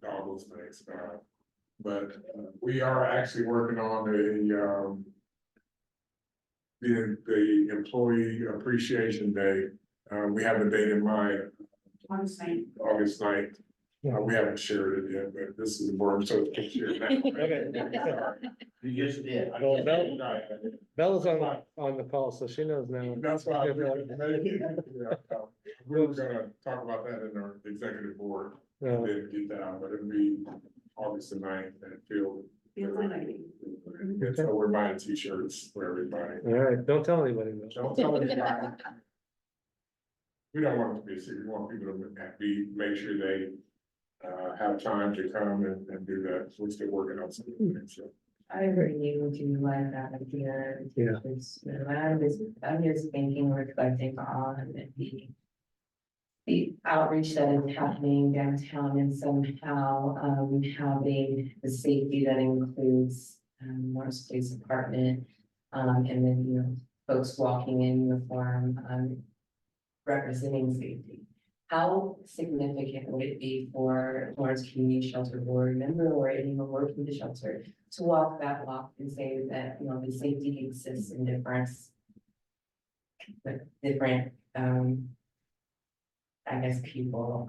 all those things. But we are actually working on the employee appreciation day. We have a date in mind. August 9th. We haven't shared it yet, but this is important, so it's shared now. Okay. You just did. Well, Bella's on the call, so she knows now. That's why we're gonna talk about that in our executive board. Then get that out, but it'll be August the 9th and feel. So we're buying t-shirts for everybody. All right, don't tell anybody though. Don't tell anybody. We don't want it to be a secret. We want people to make sure they have time to come and do that. So we're still working on some things. So. I really do like that idea. Yeah. Because, I'm just thinking, reflecting on the outreach that is happening downtown and somehow having the safety that includes Morris Place Apartment. And then, you know, folks walking in uniform, representing safety. How significant would it be for Lawrence Community Shelter Board member or anyone working the shelter to walk that walk and say that, you know, the safety exists in different, I guess, people,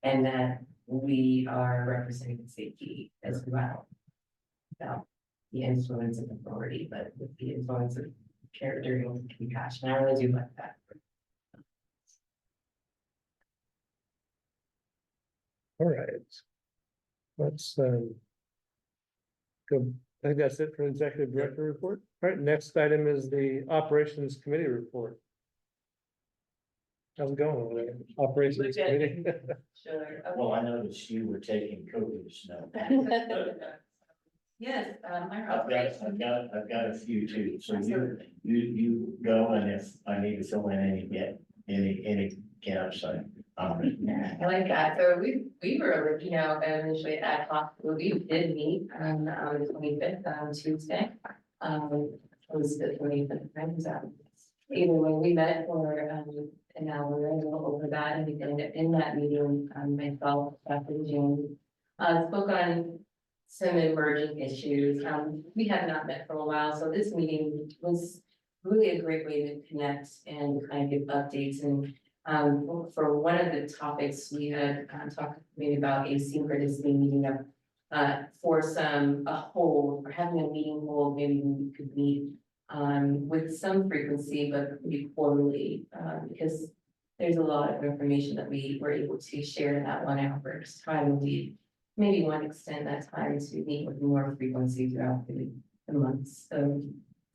and that we are representing safety as well. Without the influence of authority, but with the influence of character and compassion. I really do like that. All right. Let's, go. I think that's it for executive director report. All right, next item is the operations committee report. How's it going over there? Operations We're good. committee? Sure. Well, I noticed you were taking copious notes. Yes, I've got a few too, so you go, and if I need to fill in any gaps, I like that. So we were, you know, initially ad hoc, we did meet on the 25th on Tuesday. It was the 25th, times either way, we met for an hour and a little over that, and in that meeting, myself, Dr. James, spoke on some emerging issues. We had not met for a while, so this meeting was really a great way to connect and kind of give updates. And for one of the topics, we had talked maybe about asynchronously meeting up for a hold, or having a meeting hold. Maybe we could meet with some frequency, but maybe quarterly, because there's a lot of information that we were able to share in that 1 hour time. We maybe want to extend that time to meet with more frequency throughout the months. So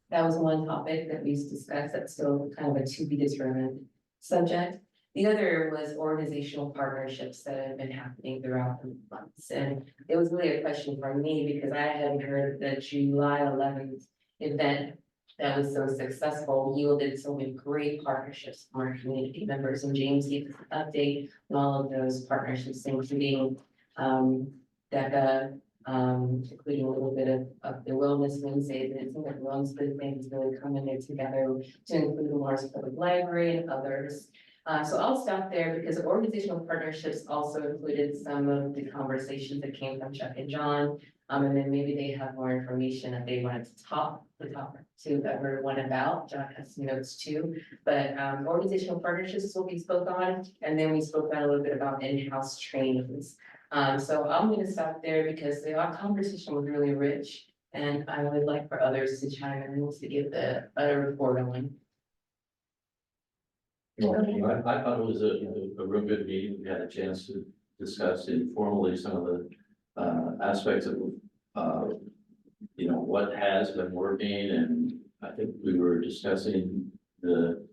that was one topic that we discussed. That's still kind of a to be determined subject. The other was organizational partnerships that have been happening throughout the months. And it was really a question for me because I hadn't heard the July 11th event that was so successful yielded so many great partnerships from our community members. And James gave us an update on all of those partnerships, including DECA, including a little bit of the Wellness Wednesday, and it seems like Wellness Wednesday is really coming there together to include the Morris Public Library and others. So I'll stop there because organizational partnerships also included some of the conversations that came from Chuck and John. And then maybe they have more information that they wanted to talk to everyone about. John has some notes too, but organizational partnerships is what we spoke on. And then we spoke on a little bit about in-house trainings. So I'm going to stop there because the conversation was really rich, and I would like for others to chime in to give the report on. I thought it was a real good meeting. We had a chance to discuss informally some of the aspects of you know, what has been working, and I think we were discussing the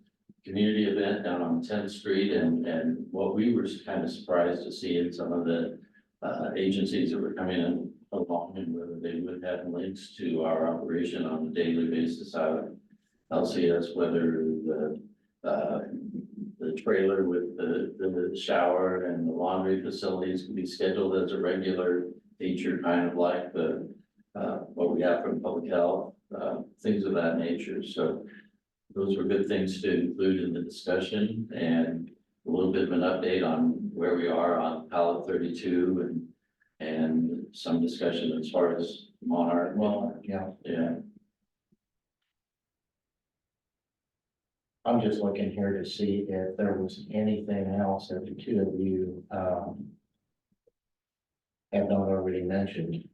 community event down on 10th Street and what we were kind of surprised to see in some of the agencies that were coming in along, and whether they would have links to our operation on a daily basis out of LCS, whether the trailer with the shower and the laundry facilities can be scheduled as a regular feature, kind of like what we have from public health, things of that nature. So those were good things to include in the discussion, and a little bit of an update on where we are on Pilot 32 and some discussion as far as Monarch. yeah. Yeah. I'm just looking here to see if there was anything else that the two of you have not already mentioned.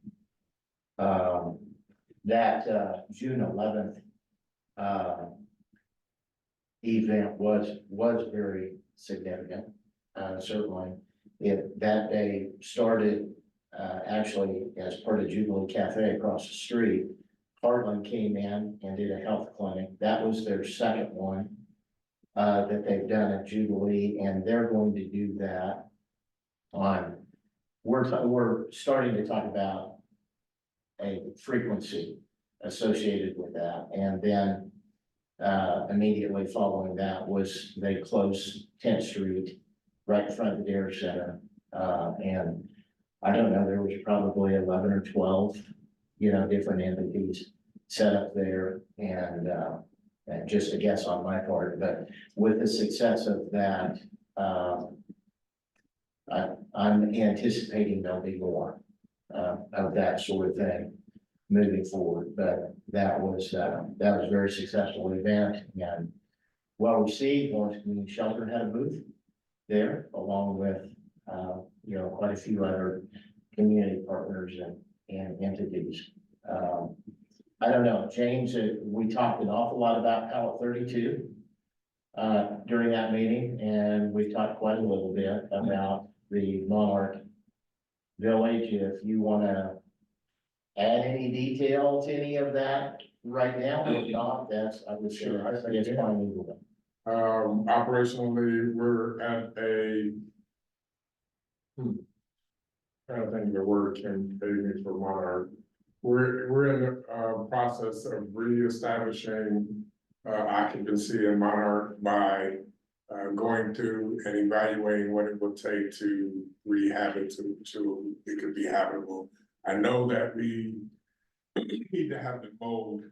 That June 11th event was very significant. Certainly, that day started actually as part of Jubilee Cafe across the street. Heartland came in and did a health clinic. That was their second one that they've done at Jubilee, and they're going to do that on. We're starting to talk about a frequency associated with that, and then immediately following that was they closed 10th Street right in front of the Dare Center, and I don't know, there was probably 11 or 12 different entities set up there and just a guess on my part, but with the success of that, I'm anticipating there'll be more of that sort of thing moving forward, but that was a very successful event and well received. Lawrence Community Shelter had a booth there along with, quite a few other community partners and entities. I don't know, James, we talked an awful lot about Pallet 32 during that meeting, and we talked quite a little bit about the Monarch Village. If you want to add any detail to any of that right now, if not, I would say, Sure, I think, it's yeah. fine. Operationally, we're at trying to think of the word Kim gave me for Monarch. We're in the process of reestablishing occupancy in Monarch by going through and evaluating what it would take to rehab it to it could be habitable. I know that we need to have the mold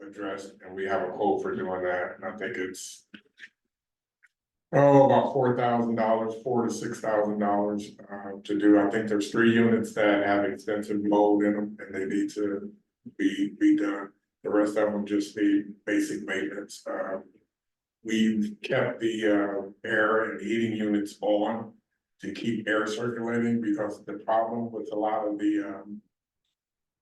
addressed, and we have a quote for doing that, and I think it's about $4,000, $4,000 to $6,000 to do. I think there's 3 units that have extensive mold in them, and they need to be done. The rest of them just need basic maintenance. We've kept the air and heating units on to keep air circulating, because the problem with a lot of the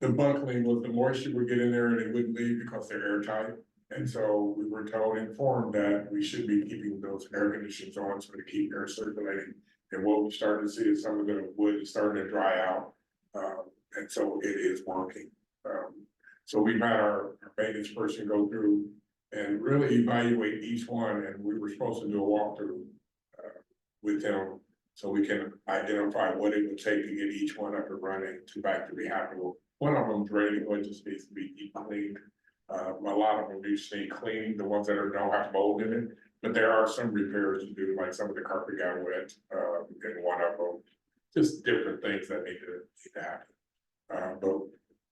bunkering was the moisture would get in there and it wouldn't leave because they're airtight. And so we were told, informed that we should be keeping those air conditioners on so to keep air circulating. And what we're starting to see is some of the wood is starting to dry out. And so it is working. So we've had our maintenance person go through and really evaluate each one. And we were supposed to do a walkthrough with them so we can identify what it would take to get each one up and running to back to be habitable. One of them's ready, it just needs to be deep cleaned. A lot of them do need cleaning, the ones that don't have mold in it, but there are some repairs to do, like some of the carpet got wet, in one of them. Just different things that need to happen. But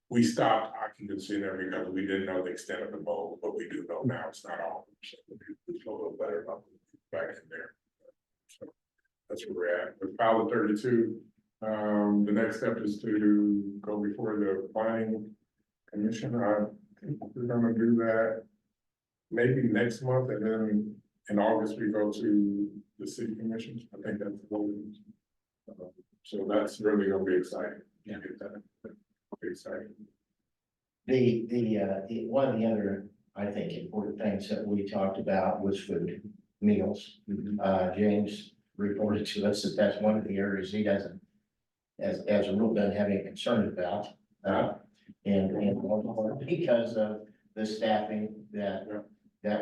we stopped occupancy there because we didn't know the extent of the mold, but we do know now it's not all. So we feel a little better about back in there. So that's where we're at. With Pallet 32, the next step is to go before the planning commission. I think we're gonna do that maybe next month, and then in August we go to the city commissions. I think that's the goal. So that's really gonna be exciting. Yeah, be exciting. The one of the other, I think, important things that we talked about was food, meals. James reported to us that that's one of the areas he doesn't, as a rule, doesn't have any concern about. And because of the staffing that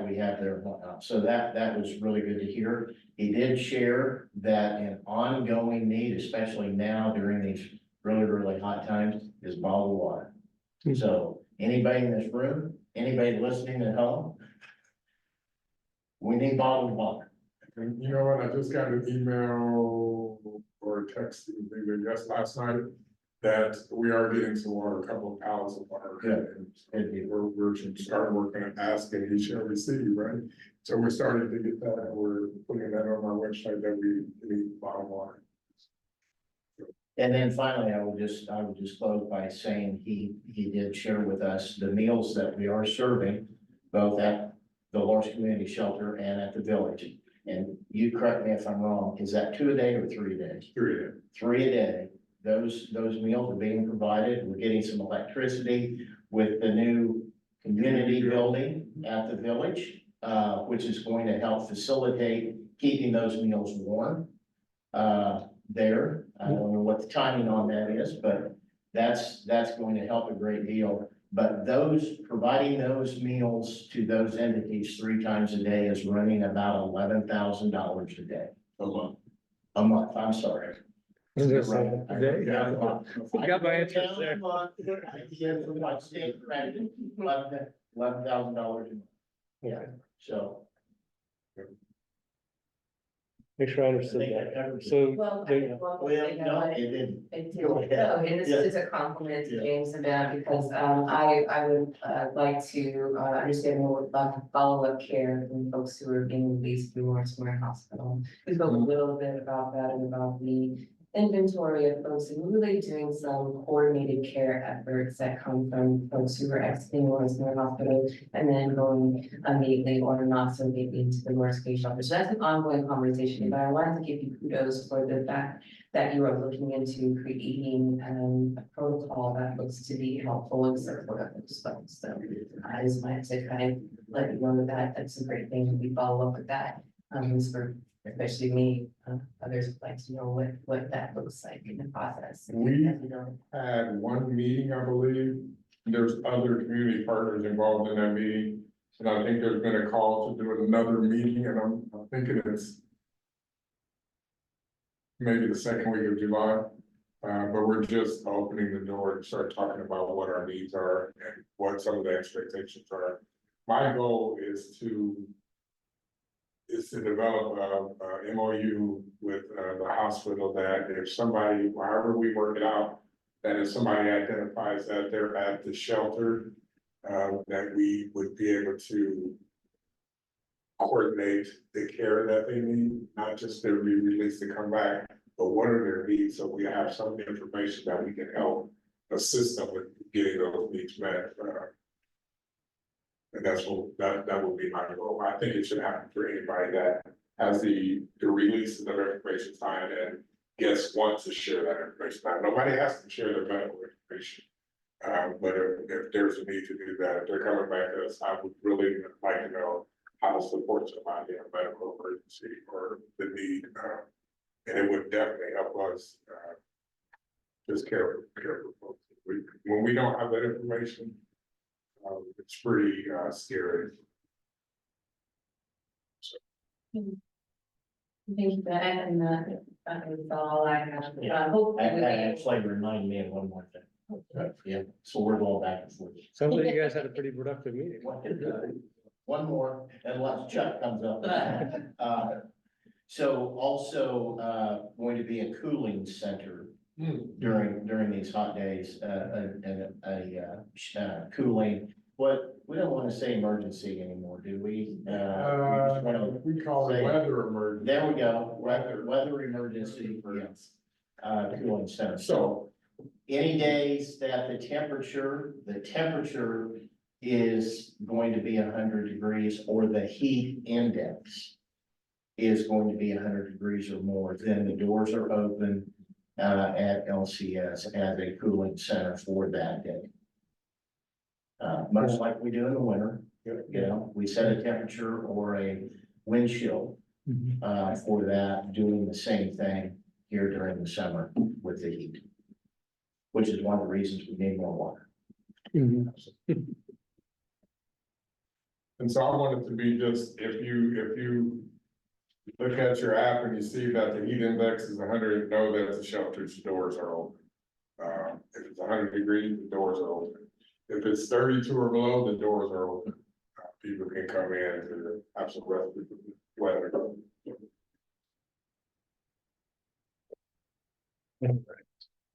we have there and whatnot. So that was really good to hear. He did share that an ongoing need, especially now during these really, really hot times, is bottled water. So anybody in this room, anybody listening at home, we need bottled water. And you know what, I just got an email or a text either just last night that we are getting some water, a couple of pallets of water. Good. And we're starting working and asking, he shall receive, right? So we're starting to get that, and we're putting that on our website that we need bottled water. And then finally, I would just close by saying he did share with us the meals that we are serving, both at the Lawrence Community Shelter and at the village. And you correct me if I'm wrong, is that 2 a day or 3 a day? 3 a day. 3 a day. Those meals are being provided. We're getting some electricity with the new community building at the village, which is going to help facilitate keeping those meals warm. There, I don't know what the timing on that is, but that's going to help a great deal. But providing those meals to those entities 3 times a day is running about $11,000 a day. A month. A month, I'm sorry. Is this a day? Yeah, a month. You got my interest there. $11,000 a month. Yeah, so. Make sure I I understood think I that. covered it. So, Well, I they- think one Well, thing I no, wanted- it didn't. It Go did, ahead. no, and this Yeah. is a compliment to Yeah. James and that because I would like to understand more about follow-up care from folks who are being released through Morrismere Hospital. We spoke a little bit about that and about the inventory of folks and really doing some coordinated care efforts that come from folks who are exiting Morrismere Hospital and then going immediately or not so immediately into the worst case shelter. So that's an ongoing conversation, but I wanted to give you kudos for the fact that you are looking into creating a protocol that looks to be helpful and support of those folks. So I just wanted to kind of let you know that that's a great thing, and we follow up with that. For especially me, others would like to know what that looks like in the process. We had one meeting, I believe. There's other community partners involved in that meeting. And I think there's been a call to do another meeting, and I'm thinking it's maybe the second week of July. But we're just opening the door to start talking about what our needs are and what some of the expectations are. My goal is to develop a MOU with the hospital that if somebody, however we work it out, that if somebody identifies that they're at the shelter, that we would be able to coordinate the care that they need, not just their release to come back, but what are their needs, so we have some information that we can help assist them with getting those needs met. And that's what, that would be my goal. I think it should happen for anybody that has the releases of information signed and guests want to share that information. Now, nobody has to share their medical information. But if there's a need to do that, if they're coming back to us, I would really like to know how to support somebody in a medical emergency or the need. And it would definitely help us, just care for folks. When we don't have that information, it's pretty, scary. Thank you for that, and that is all I have. Yeah. Hopefully That we can- actually reminded me of one more thing. Yeah, so we're going back and forth. sounds like you guys had a pretty productive meeting. One more, unless Chuck comes up. So also, going to be a cooling center during these hot days, and cooling. What, we don't want to say emergency anymore, do we? We just wanna We call it say- weather emergency. There we go, weather emergency, yes. Cooling center, so any days that the temperature is going to be 100 degrees or the heat index is going to be 100 degrees or more, then the doors are open at LCS as a cooling center for that day. Much like we do in the winter, you know, we set a temperature or a wind chill for that, doing the same thing here during the summer with the heat, which is one of the reasons we need more water. And so I want it to be just, if you look at your app and you see that the heat index is 100, know that the shelter's doors are open. If it's 100 degrees, the doors are open. If it's 32 or below, the doors are open. People can come in to have some rest with the weather.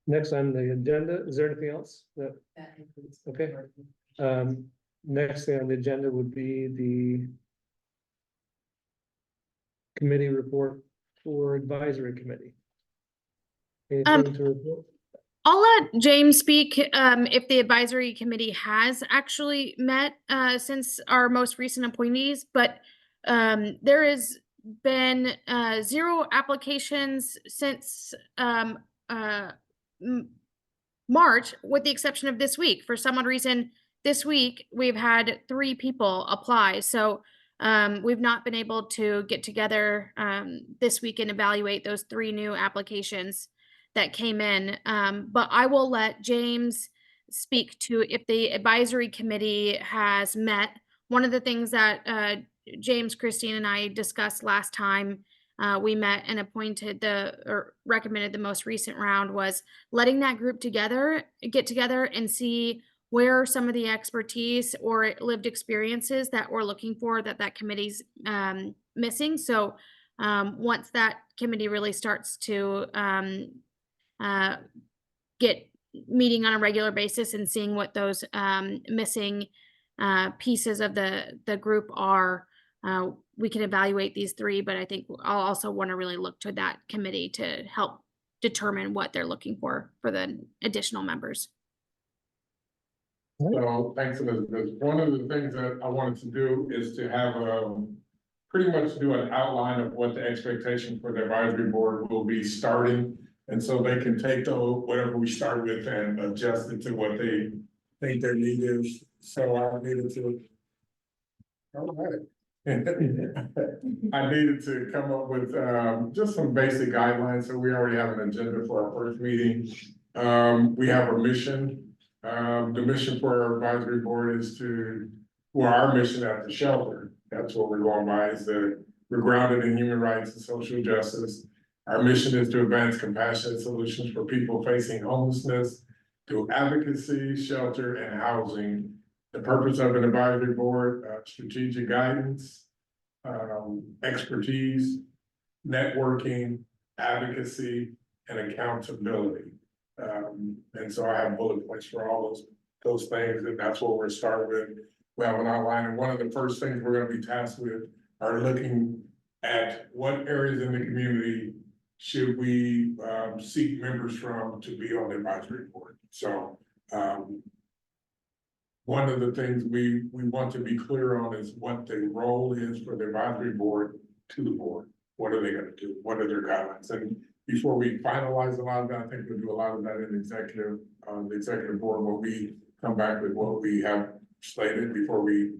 Next on the agenda, is there anything else? That includes- Okay. Next thing on the agenda would be the committee report for advisory committee. Anything to report? I'll let James speak if the advisory committee has actually met since our most recent appointees, but there has been 0 applications since March, with the exception of this week. For some odd reason, this week we've had 3 people apply, so we've not been able to get together this week and evaluate those 3 new applications that came in. But I will let James speak to if the advisory committee has met. One of the things that James, Christine, and I discussed last time we met and appointed or recommended the most recent round was letting that group get together and see where some of the expertise or lived experiences that we're looking for that committee's missing. So once that committee really starts to get meeting on a regular basis and seeing what those missing pieces of the group are, we can evaluate these three, but I think I'll also want to really look to that committee to help determine what they're looking for the additional members. So, thanks, Elizabeth. One of the things that I wanted to do is to have, pretty much do an outline of what the expectation for the advisory board will be starting. And so they can take whatever we start with and adjust it to what they think their need is. So I needed to. All right. I needed to come up with, just some basic guidelines. So we already have an agenda for our first meeting. We have a mission. The mission for our advisory board is our mission at the shelter, that's what we're going by, is that we're grounded in human rights and social justice. Our mission is to advance compassionate solutions for people facing homelessness through advocacy, shelter, and housing. The purpose of an advisory board, strategic guidance, expertise, networking, advocacy, and accountability. And so I have bullet points for all those things, and that's what we're starting with. We have an outline, and one of the first things we're gonna be tasked with are looking at what areas in the community should we seek members from to be on the advisory board. So one of the things we want to be clear on is what the role is for the advisory board to the board. What are they gonna do? What are their guidelines? And before we finalize a lot of that, I think we'll do a lot of that in the executive board, when we come back with what we have slated before we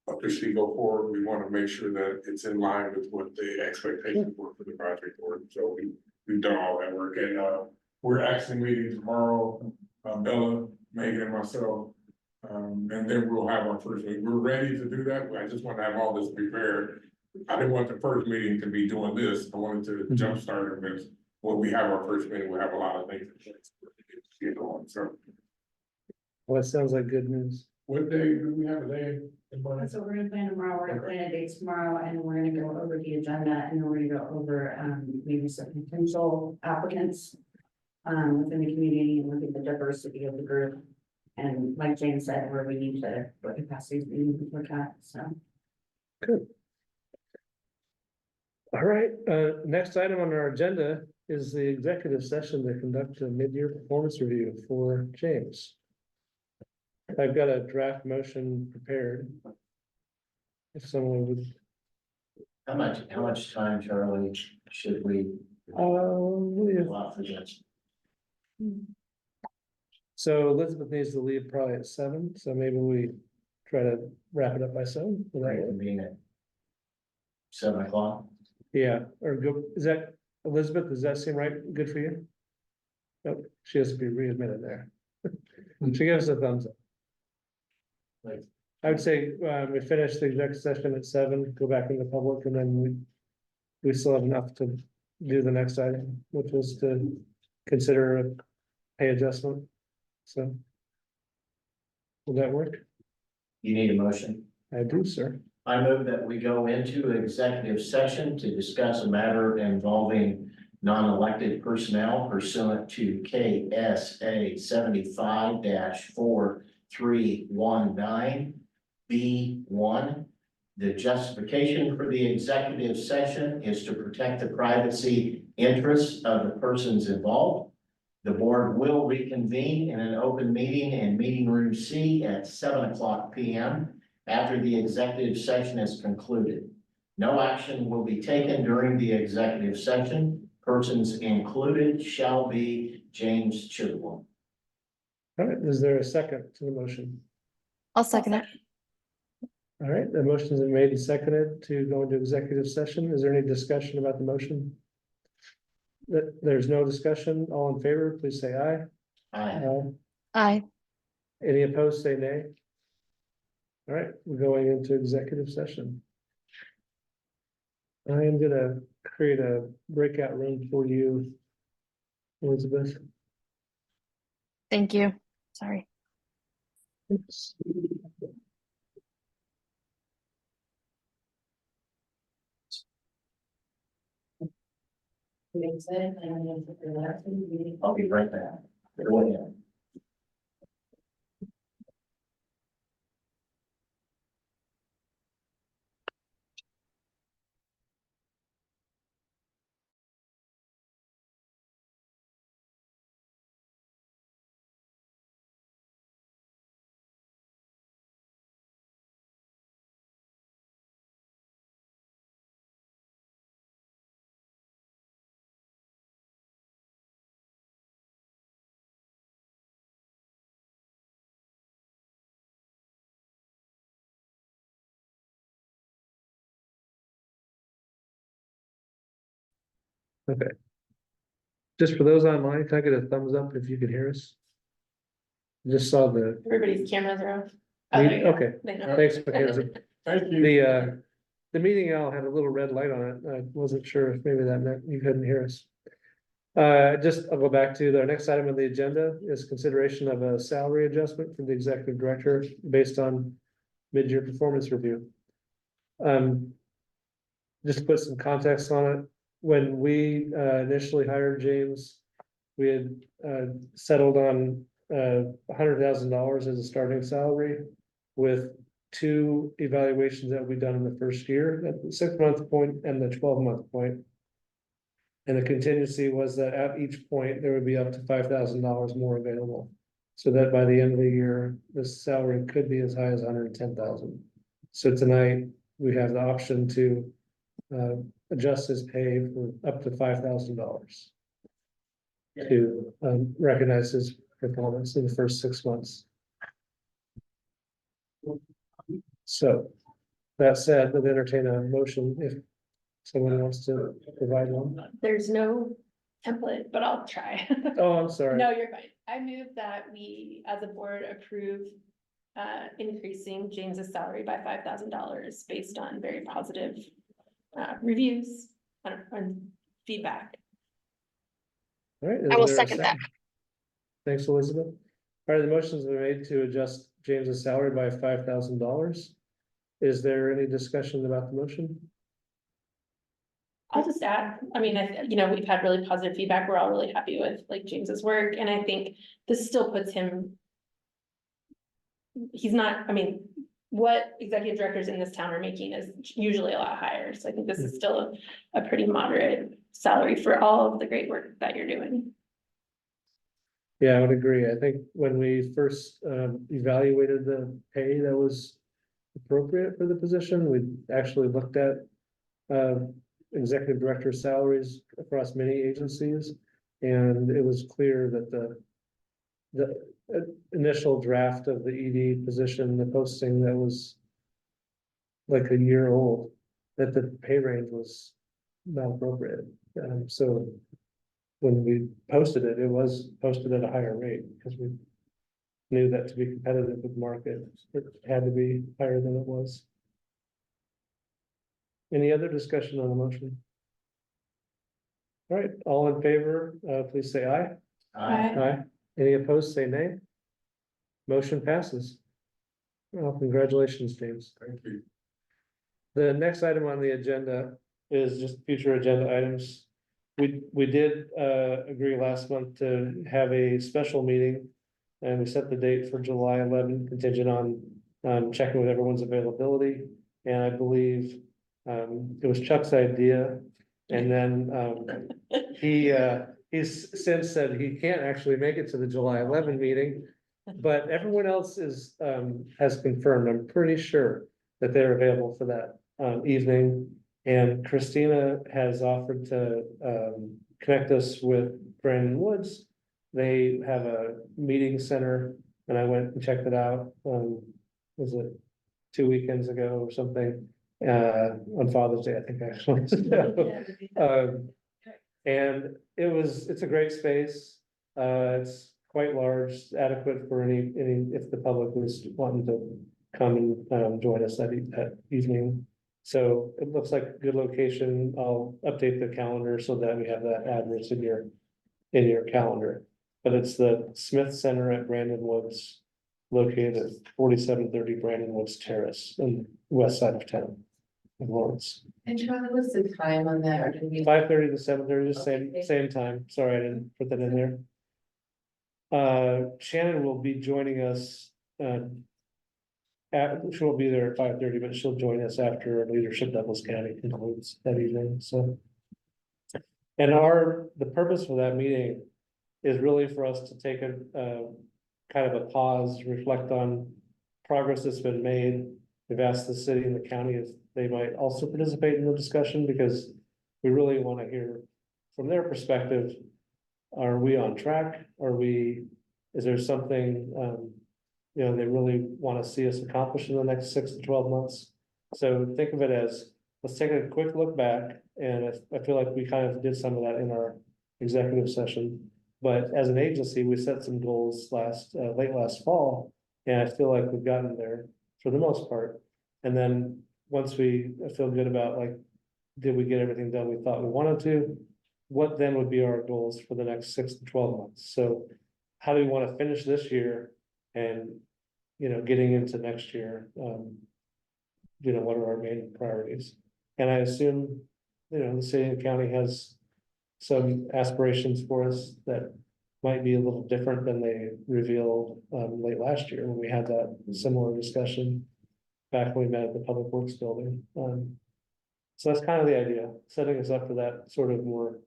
officially go forward. We want to make sure that it's in line with what the expectations were for the advisory board. So we've done all that work, and we're actually meeting tomorrow, Bella, Megan, and myself. And then we'll have our first meeting. We're ready to do that. I just want to have all this prepared. I didn't want the first meeting to be doing this. I wanted to jumpstart it with when we have our first meeting, we'll have a lot of things to get going. So. Well, it sounds like good news. What day do we have a day in mind? So we're gonna plan tomorrow, we're gonna plan a date tomorrow, and we're gonna go over the agenda, and then we're gonna go over, maybe some potential applicants. Within the community, and look at the diversity of the group. And like James said, where we need to, what capacities we need to look at, so. Good. All right, next item on our agenda is the executive session to conduct a mid-year performance review for James. I've got a draft motion prepared. If someone would. How much time, Charlie, should we allow for this? So Elizabeth needs to leave probably at 7, so maybe we try to wrap it up by 7. Will that work? Reconvene at 7 o'clock? Yeah, or go, is that, Elizabeth, does that seem right, good for you? Nope, she has to be readmitted there. She gives a thumbs up. Right. I would say, we finish the executive session at 7, go back in the public, and then we still have enough to do the next item, which was to consider a pay adjustment, so. Will that work? You need a motion? I do, sir. I move that we go into executive session to discuss a matter involving non-elected personnel pursuant to KSA 75-4319 B1. The justification for the executive session is to protect the privacy interests of the persons involved. The board will reconvene in an open meeting in meeting room C at 7 o'clock p.m. after the executive session is concluded. No action will be taken during the executive session. Persons included shall be James Chidwell. All right, is there a second to the motion? I'll second it. All right, the motion's been made and seconded to go into executive session. Is there any discussion about the motion? There's no discussion. All in favor, please say aye. Aye. Aye. Any opposed, say nay. All right, we're going into executive session. I am gonna create a breakout room for you, Elizabeth. Thank you. Sorry. Oops. Makes sense, and then for the last meeting. I'll be right back. Go ahead. Okay. Just for those online, can I get a thumbs up if you could hear us? Just saw the, Everybody's cameras are off. Oh, there you go. okay, They know. thanks, Mackenzie. Thank you. The meeting owl had a little red light on it. I wasn't sure if maybe that meant you couldn't hear us. I'll go back to the next item on the agenda is consideration of a salary adjustment for the executive director based on mid-year performance review. Just to put some context on it, when we initially hired James, we had settled on $100,000 as a starting salary with 2 evaluations that we done in the first year, at the 6-month point and the 12-month point. And the contingency was that at each point, there would be up to $5,000 more available. So that by the end of the year, the salary could be as high as $110,000. So tonight, we have the option to adjust his pay for up to $5,000 to recognize his performance in the first 6 months. So that said, we'll entertain a motion if someone wants to provide one. There's no template, but I'll try. Oh, I'm sorry. No, you're fine. I move that we, as a board, approve increasing James's salary by $5,000 based on very positive reviews and feedback. All right. I will is there a second that. Thanks, Elizabeth. All right, the motions are made to adjust James's salary by $5,000. Is there any discussion about the motion? I'll just add, I mean, we've had really positive feedback. We're all really happy with like James's work, and I think this still puts him. He's not, I mean, what executive directors in this town are making is usually a lot higher, so I think this is still a pretty moderate salary for all of the great work that you're doing. Yeah, I would agree. I think when we first evaluated the pay that was appropriate for the position, we actually looked at executive director salaries across many agencies. And it was clear that the initial draft of the ED position, the posting that was like a year old, that the pay range was not appropriate. So when we posted it, it was posted at a higher rate because we knew that to be competitive with market, it had to be higher than it was. Any other discussion on the motion? All right, all in favor, please say aye. Aye. Any opposed, say nay. Motion passes. Well, congratulations, James. Thank you. The next item on the agenda is just future agenda items. We did agree last month to have a special meeting. And we set the date for July 11, contingent on checking with everyone's availability. And I believe it was Chuck's idea. And then he's since said he can't actually make it to the July 11 meeting. But everyone else has confirmed, I'm pretty sure that they're available for that evening. And Christina has offered to connect us with Brandon Woods. They have a meeting center and I went and checked it out. Was it 2 weekends ago or something? On Father's Day, I think actually. And it's a great space. It's quite large, adequate for any, if the public was wanting to come and join us that evening. So it looks like a good location. I'll update the calendar so that we have that address in your calendar. But it's the Smith Center at Brandon Woods, located at 4730 Brandon Woods Terrace in the west side of town. Lawrence. And Charlie, what's the time on that? Or did we? 5:30 to 7:30, just Okay. same time. Sorry, I didn't put that in there. Shannon will be joining us, she'll be there at 5:30, but she'll join us after Leadership Douglas County concludes that evening, so. And the purpose for that meeting is really for us to take a, kind of a pause, reflect on progress that's been made. We've asked the city and the county if they might also participate in the discussion, because we really want to hear from their perspective. Are we on track? Is there something, they really want to see us accomplish in the next 6 to 12 months? So think of it as, let's take a quick look back, and I feel like we kind of did some of that in our executive session. But as an agency, we set some goals late last fall, and I feel like we've gotten there for the most part. And then once I feel good about, like, did we get everything done we thought we wanted to? What then would be our goals for the next 6 to 12 months? So how do we want to finish this year and, getting into next year? What are our main priorities? And I assume, the city and county has some aspirations for us that might be a little different than they revealed late last year when we had that similar discussion back when we met at the Public Works Building. So that's kind of the idea, setting us up for that sort of more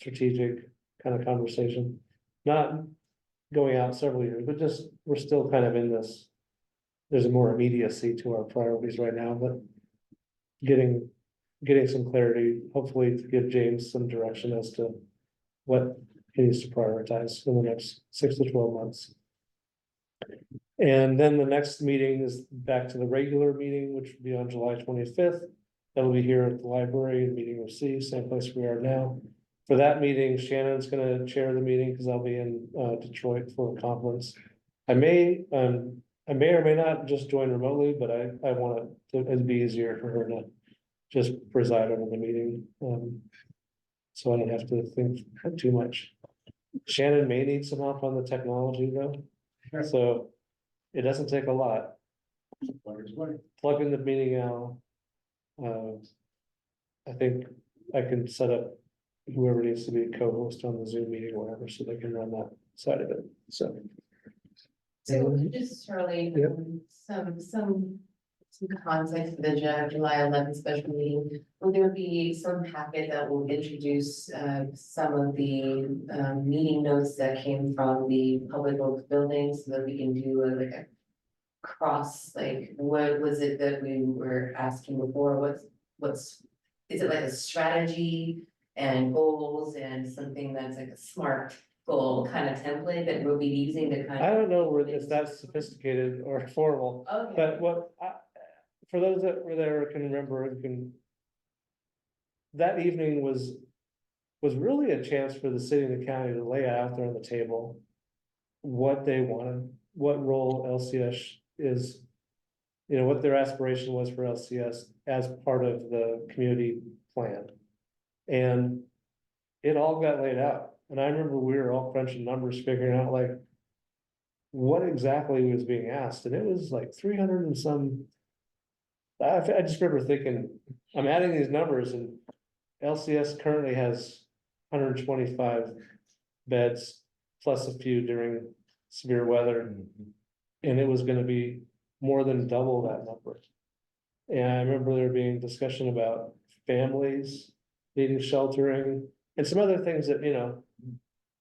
strategic kind of conversation. Not going out several years, but just, we're still kind of in this. There's a more immediacy to our priorities right now, but getting some clarity, hopefully to give James some direction as to what he needs to prioritize in the next 6 to 12 months. And then the next meeting is back to the regular meeting, which will be on July 25th. That'll be here at the library, meeting with C, same place we are now. For that meeting, Shannon's gonna chair the meeting because I'll be in Detroit for a conference. I may or may not just join remotely, but I want it'd be easier for her to just preside over the meeting. So I don't have to think too much. Shannon may need some help on the technology though, so it doesn't take a lot. Plug in the meeting now. I think I can set up whoever needs to be a co-host on the Zoom meeting or whatever, so they can run that side of it, so. So just Charlie, Yep. some context for the July 11th special meeting. Will there be some packet that will introduce some of the meeting notes that came from the Public Works building, so that we can do a cross, like, what was it that we were asking before? Is it like a strategy and goals and something that's like a SMART goal kind of template that we'll be using to kind of? I don't know if that's sophisticated or formal, Okay. but for those that were there can remember, that evening was really a chance for the city and the county to lay out there on the table what they wanted, what role LCS is, what their aspiration was for LCS as part of the community plan. And it all got laid out. And I remember we were all crunching numbers, figuring out like what exactly was being asked. And it was like 300 and some. I just remember thinking, I'm adding these numbers, and LCS currently has 125 beds plus a few during severe weather. And it was going to be more than double that number. And I remember there being discussion about families needing sheltering and some other things that,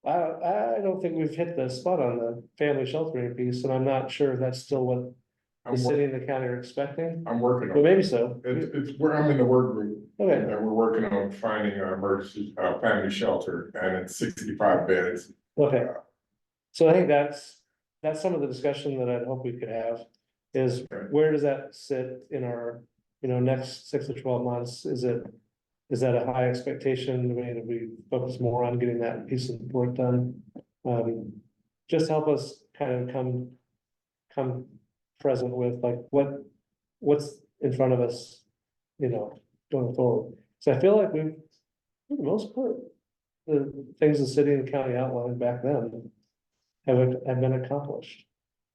I don't think we've hit the spot on the family sheltering piece, and I'm not sure if that's still what the city and the county are expecting, I'm working but on it. maybe so. It's where I'm in the work group. Okay, And we're working on finding an emergency, family shelter, and it's 65 beds. okay. So I think that's some of the discussion that I'd hope we could have is where does that sit in our, next 6 to 12 months? Is that a high expectation? Do we focus more on getting that piece of work done? Just help us kind of come present with like what's in front of us, going forward. So I feel like we've, for the most part, the things the city and county outlined back then have been accomplished.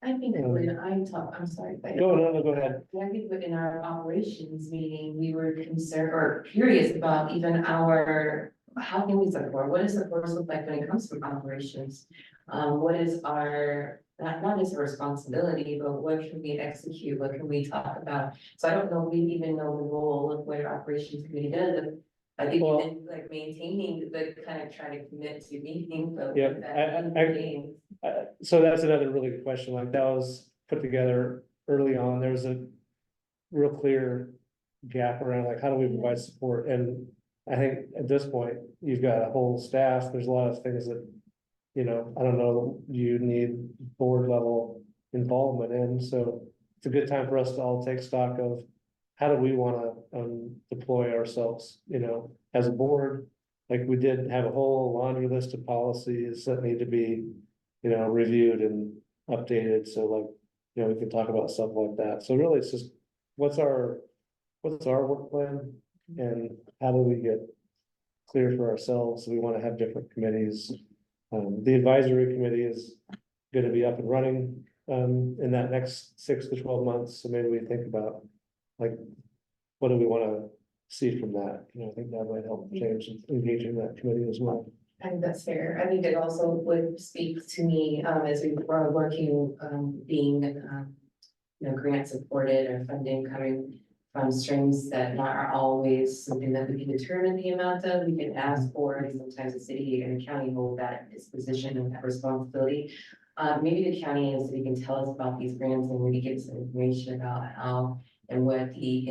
I think that when I talk, I'm sorry, but. Go ahead. I think that in our operations meeting, we were concerned or curious about even our, how can we support, what does support look like when it comes to operations? What is our, not just a responsibility, but what can we execute, what can we talk about? So I don't know, if we even know the role of what our operations committee does. I think Well- even like maintaining the kind of trying to commit to meeting, but. Yeah, with that So that's another really good question, like that was put together early on, there was a real clear gap around like, how do we provide support? And I think at this point, you've got a whole staff, there's a lot of things that, you know, I don't know, you need board level involvement in, so it's a good time for us to all take stock of how do we wanna deploy ourselves, you know, as a board. Like we did have a whole laundry list of policies that need to be, you know, reviewed and updated, so like, you know, we can talk about stuff like that. So really, it's just, what's our work plan? And how do we get clear for ourselves? We wanna have different committees. The advisory committee is gonna be up and running, in that next 6 to 12 months, so maybe we think about, like, what do we wanna see from that? You know, I think that might help James engaging that committee as well. I think that's fair. I think it also would speak to me, as we were working, being, you know, grant supported or funding coming from streams that are always something that we can determine the amount of, we can ask for, and sometimes the city and the county hold that disposition and that responsibility. Maybe the county and city can tell us about these grants and maybe give us information about how and what the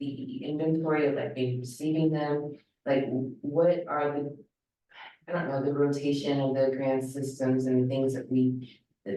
inventory of like maybe receiving them, like what are I don't know, the rotation of the grant systems and the things that the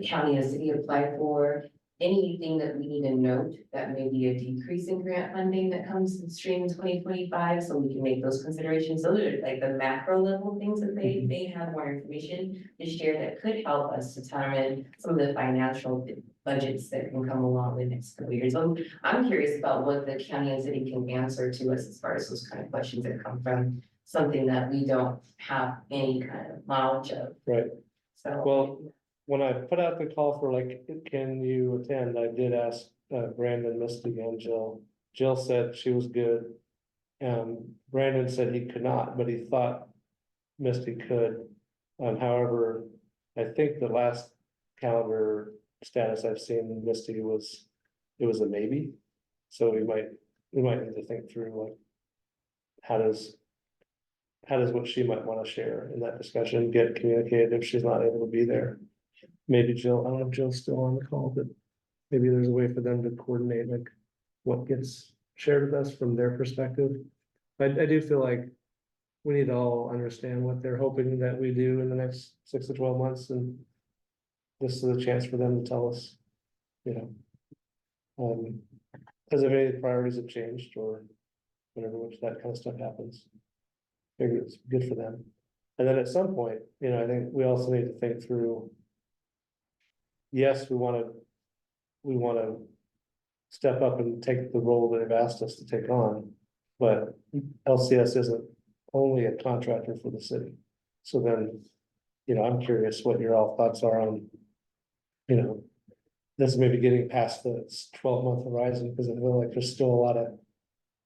county and city apply for. Anything that we need to note that may be a decrease in grant funding that comes in stream in 2025, so we can make those considerations. Those are like the macro level things that they may have more information to share that could help us determine some of the financial budgets that can come along in the next couple of years. So I'm curious about what the county and city can answer to us as far as those kind of questions that come from something that we don't have any kind of knowledge of. Right. So. Well, when I put out the call for like, can you attend, I did ask Brandon, Misty and Jill. Jill said she was good. Brandon said he could not, but he thought Misty could. However, I think the last calendar status I've seen Misty was, it was a maybe. So we might need to think through like, how does what she might want to share in that discussion get communicated if she's not able to be there? Maybe Jill, I don't know if Jill's still on the call, but maybe there's a way for them to coordinate like what gets shared with us from their perspective. I do feel like we need to all understand what they're hoping that we do in the next 6 to 12 months, and this is a chance for them to tell us, you know, as if any priorities have changed or whatever, which that kind of stuff happens. Maybe it's good for them. And then at some point, you know, I think we also need to think through. Yes, we wanna step up and take the role that they've asked us to take on, but LCS isn't only a contractor for the city. So then, you know, I'm curious what your all thoughts are on, you know, this maybe getting past the 12-month horizon, because I feel like there's still a lot of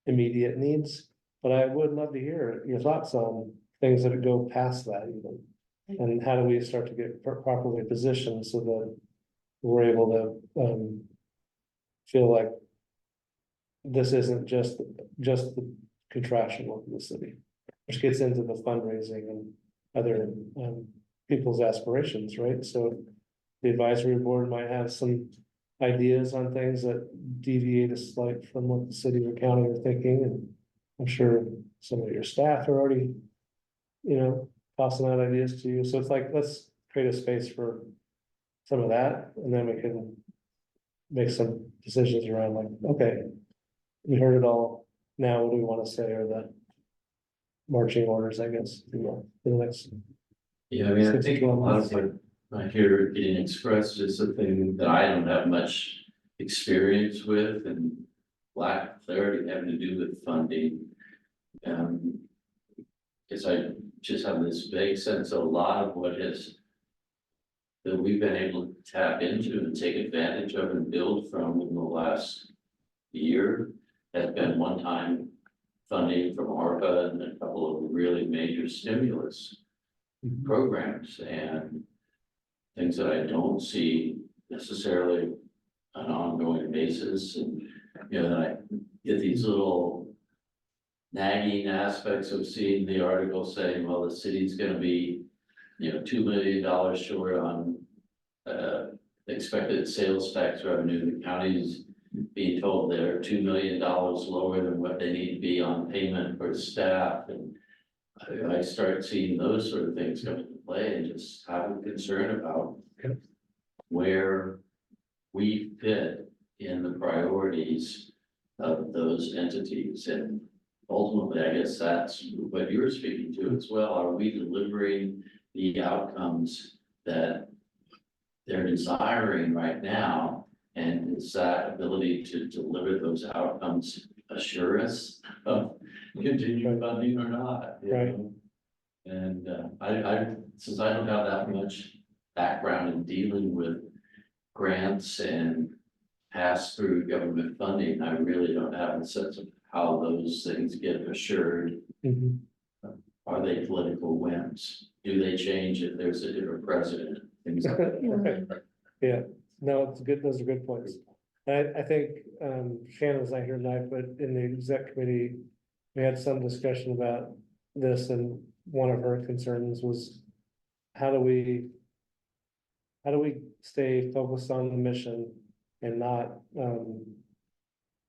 immediate needs. But I would love to hear your thoughts on things that go past that even. And how do we start to get properly positioned so that we're able to feel like this isn't just the contractual of the city, which gets into the fundraising and other people's aspirations, right? So the advisory board might have some ideas on things that deviate a slight from what the city or county are thinking, and I'm sure some of your staff are already, you know, tossing out ideas to you. So it's like, let's create a space for some of that, and then we can make some decisions around like, okay, we heard it all. Now, what do we want to say are the marching orders, I guess, you know, for the next. Yeah, I mean, I 6 to think a 12 lot months. of what I hear getting expressed is something that I don't have much experience with, and lack of clarity having to do with funding. Because I just have this vague sense of a lot of what has that we've been able to tap into and take advantage of and build from in the last year has been one-time funding from ARPA and a couple of really major stimulus programs and things that I don't see necessarily on an ongoing basis. And, you know, then I get these little nagging aspects of seeing the article saying, well, the city's gonna be, you know, $2 million short on expected sales tax revenue. The county's being told they're $2 million lower than what they need to be on payment for staff. And I start seeing those sort of things come into play and just have a concern about where we fit in the priorities of those entities. And ultimately, I guess that's what you're speaking to as well. Are we delivering the outcomes that they're desiring right now? And is that ability to deliver those outcomes assure us of continued funding or not? You Right. know? And since I don't have that much background in dealing with grants and pass-through government funding, I really don't have a sense of how those things get assured. Mhm. Are they political whims? Do they change if there's a different president? Things like that. Yeah, no, it's good, those are good points. I think, Shannon's not here tonight, but in the exec committee, we had some discussion about this, and one of her concerns was, how do we stay focused on the mission and not,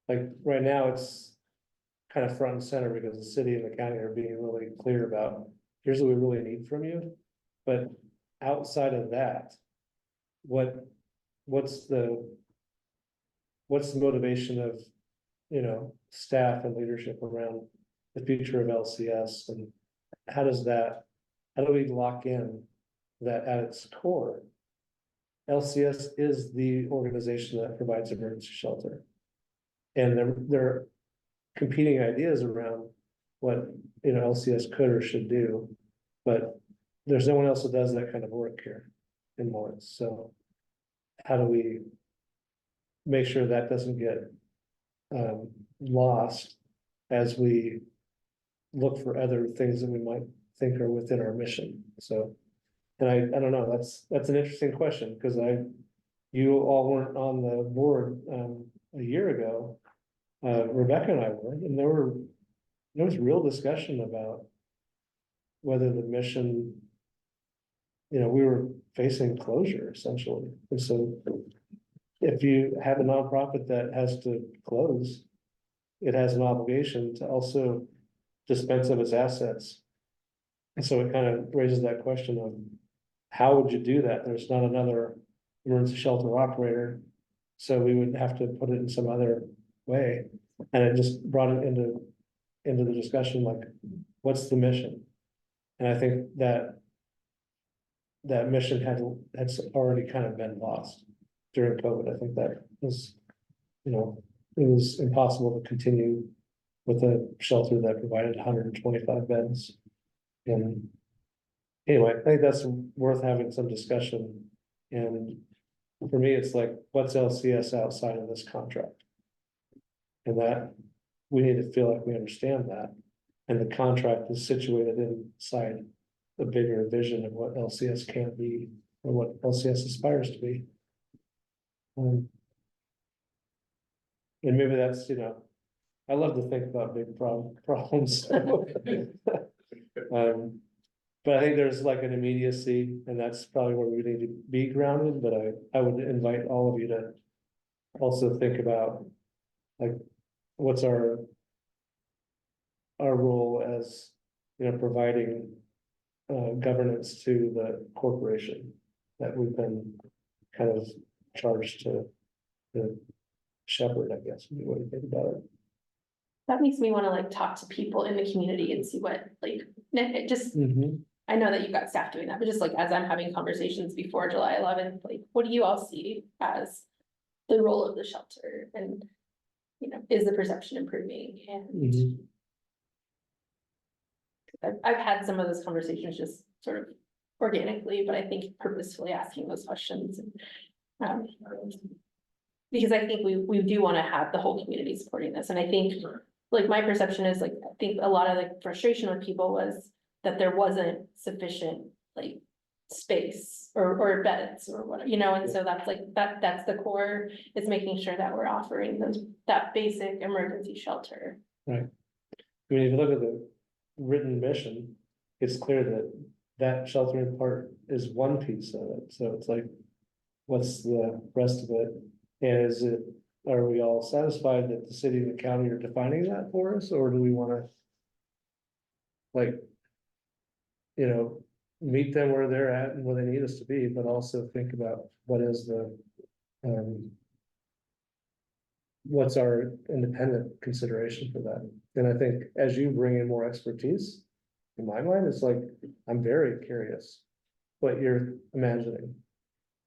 like, right now, it's kind of front and center because the city and the county are being really clear about, here's what we really need from you. But outside of that, what's the motivation of, you know, staff and leadership around the future of LCS, and how do we lock in that at its core, LCS is the organization that provides emergency shelter. And there are competing ideas around what, you know, LCS could or should do, but there's no one else that does that kind of work here in Lawrence. So how do we make sure that doesn't get lost as we look for other things that we might think are within our mission? So, and I don't know, that's an interesting question, because you all weren't on the board a year ago. Rebecca and I were, and there was real discussion about whether the mission, you know, we were facing closure essentially. And so if you have a nonprofit that has to close, it has an obligation to also dispense of its assets. And so it kind of raises that question of, how would you do that? There's not another emergency shelter operator. So we would have to put it in some other way. And it just brought it into the discussion, like, what's the mission? And I think that mission had already kind of been lost during COVID. I think that was, you know, it was impossible to continue with a shelter that provided 125 beds. And anyway, I think that's worth having some discussion. And for me, it's like, what's LCS outside of this contract? And that we need to feel like we understand that. And the contract is situated inside the bigger vision of what LCS can be, or what LCS aspires to be. And maybe that's, you know, I love to think about big problems. But I think there's like an immediacy, and that's probably where we need to be grounded, but I would invite all of you to also think about, like, what's our role as, you know, providing governance to the corporation that we've been kind of charged to shepherd, I guess, would be what you think about it. That makes me wanna like talk to people in the community and see what, like, it just, Mm-hmm. I know that you've got staff doing that, but just like as I'm having conversations before July 11th, like, what do you all see as the role of the shelter? And, you know, is the perception improving? And I've had some of those conversations just sort of organically, but I think purposefully asking those questions. Um, because I think we do want to have the whole community supporting this, and I think, like, my perception is, like, I think a lot of the frustration with people was that there wasn't sufficient, like, space or beds or whatever, you know, and so that's like, that's the core, is making sure that we're offering that basic emergency shelter. I mean, if you look at the written mission, it's clear that that sheltering part is one piece of it, so it's like, what's the rest of it? And is it, are we all satisfied that the city and the county are defining that for us, or do we wanna, like, you know, meet them where they're at and where they need us to be, but also think about what is the, what's our independent consideration for that? And I think as you bring in more expertise, in my mind, it's like, I'm very curious what you're imagining.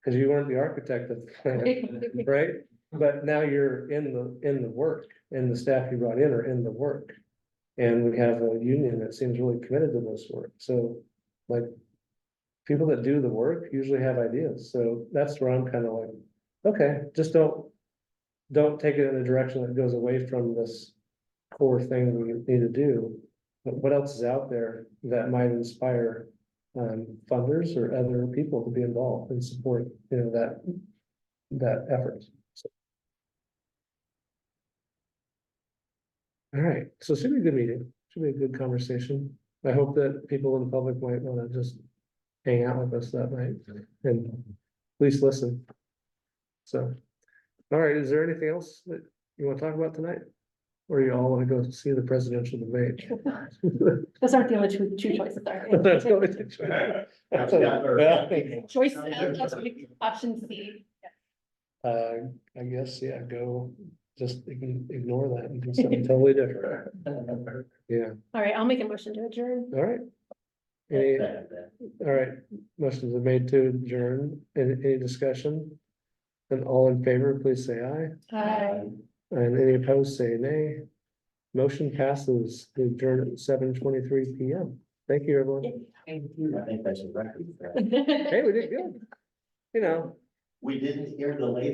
Cause you weren't the architect of the plan, right? But now you're in the work, and the staff you brought in are in the work. And we have a union that seems really committed to this work, so like. People that do the work usually have ideas, so that's where I'm kind of like, okay, just don't take it in a direction that goes away from this core thing we need to do. But what else is out there that might inspire funders or other people to be involved and support, you know, that effort. So. All right, so it should be a good meeting, should be a good conversation. I hope that people in the public might want to just hang out with us that night and at least listen. So, all right, is there anything else that you want to talk about tonight? Or you all want to go see the presidential debate? Those aren't the only two choices, are they? That's what we did. Choice, option C. I guess, yeah, go, just ignore that and do something totally different. Yeah, All right, I'll make a motion to adjourn. all right. Any, all right, motions are made to adjourn. Any discussion? And all in favor, please say aye. Aye. And any opposed, say nay. Motion passes to adjourn at 7:23 PM. Thank you, everyone. I think that's a record. Hey, we did good. You know. We didn't hear the lady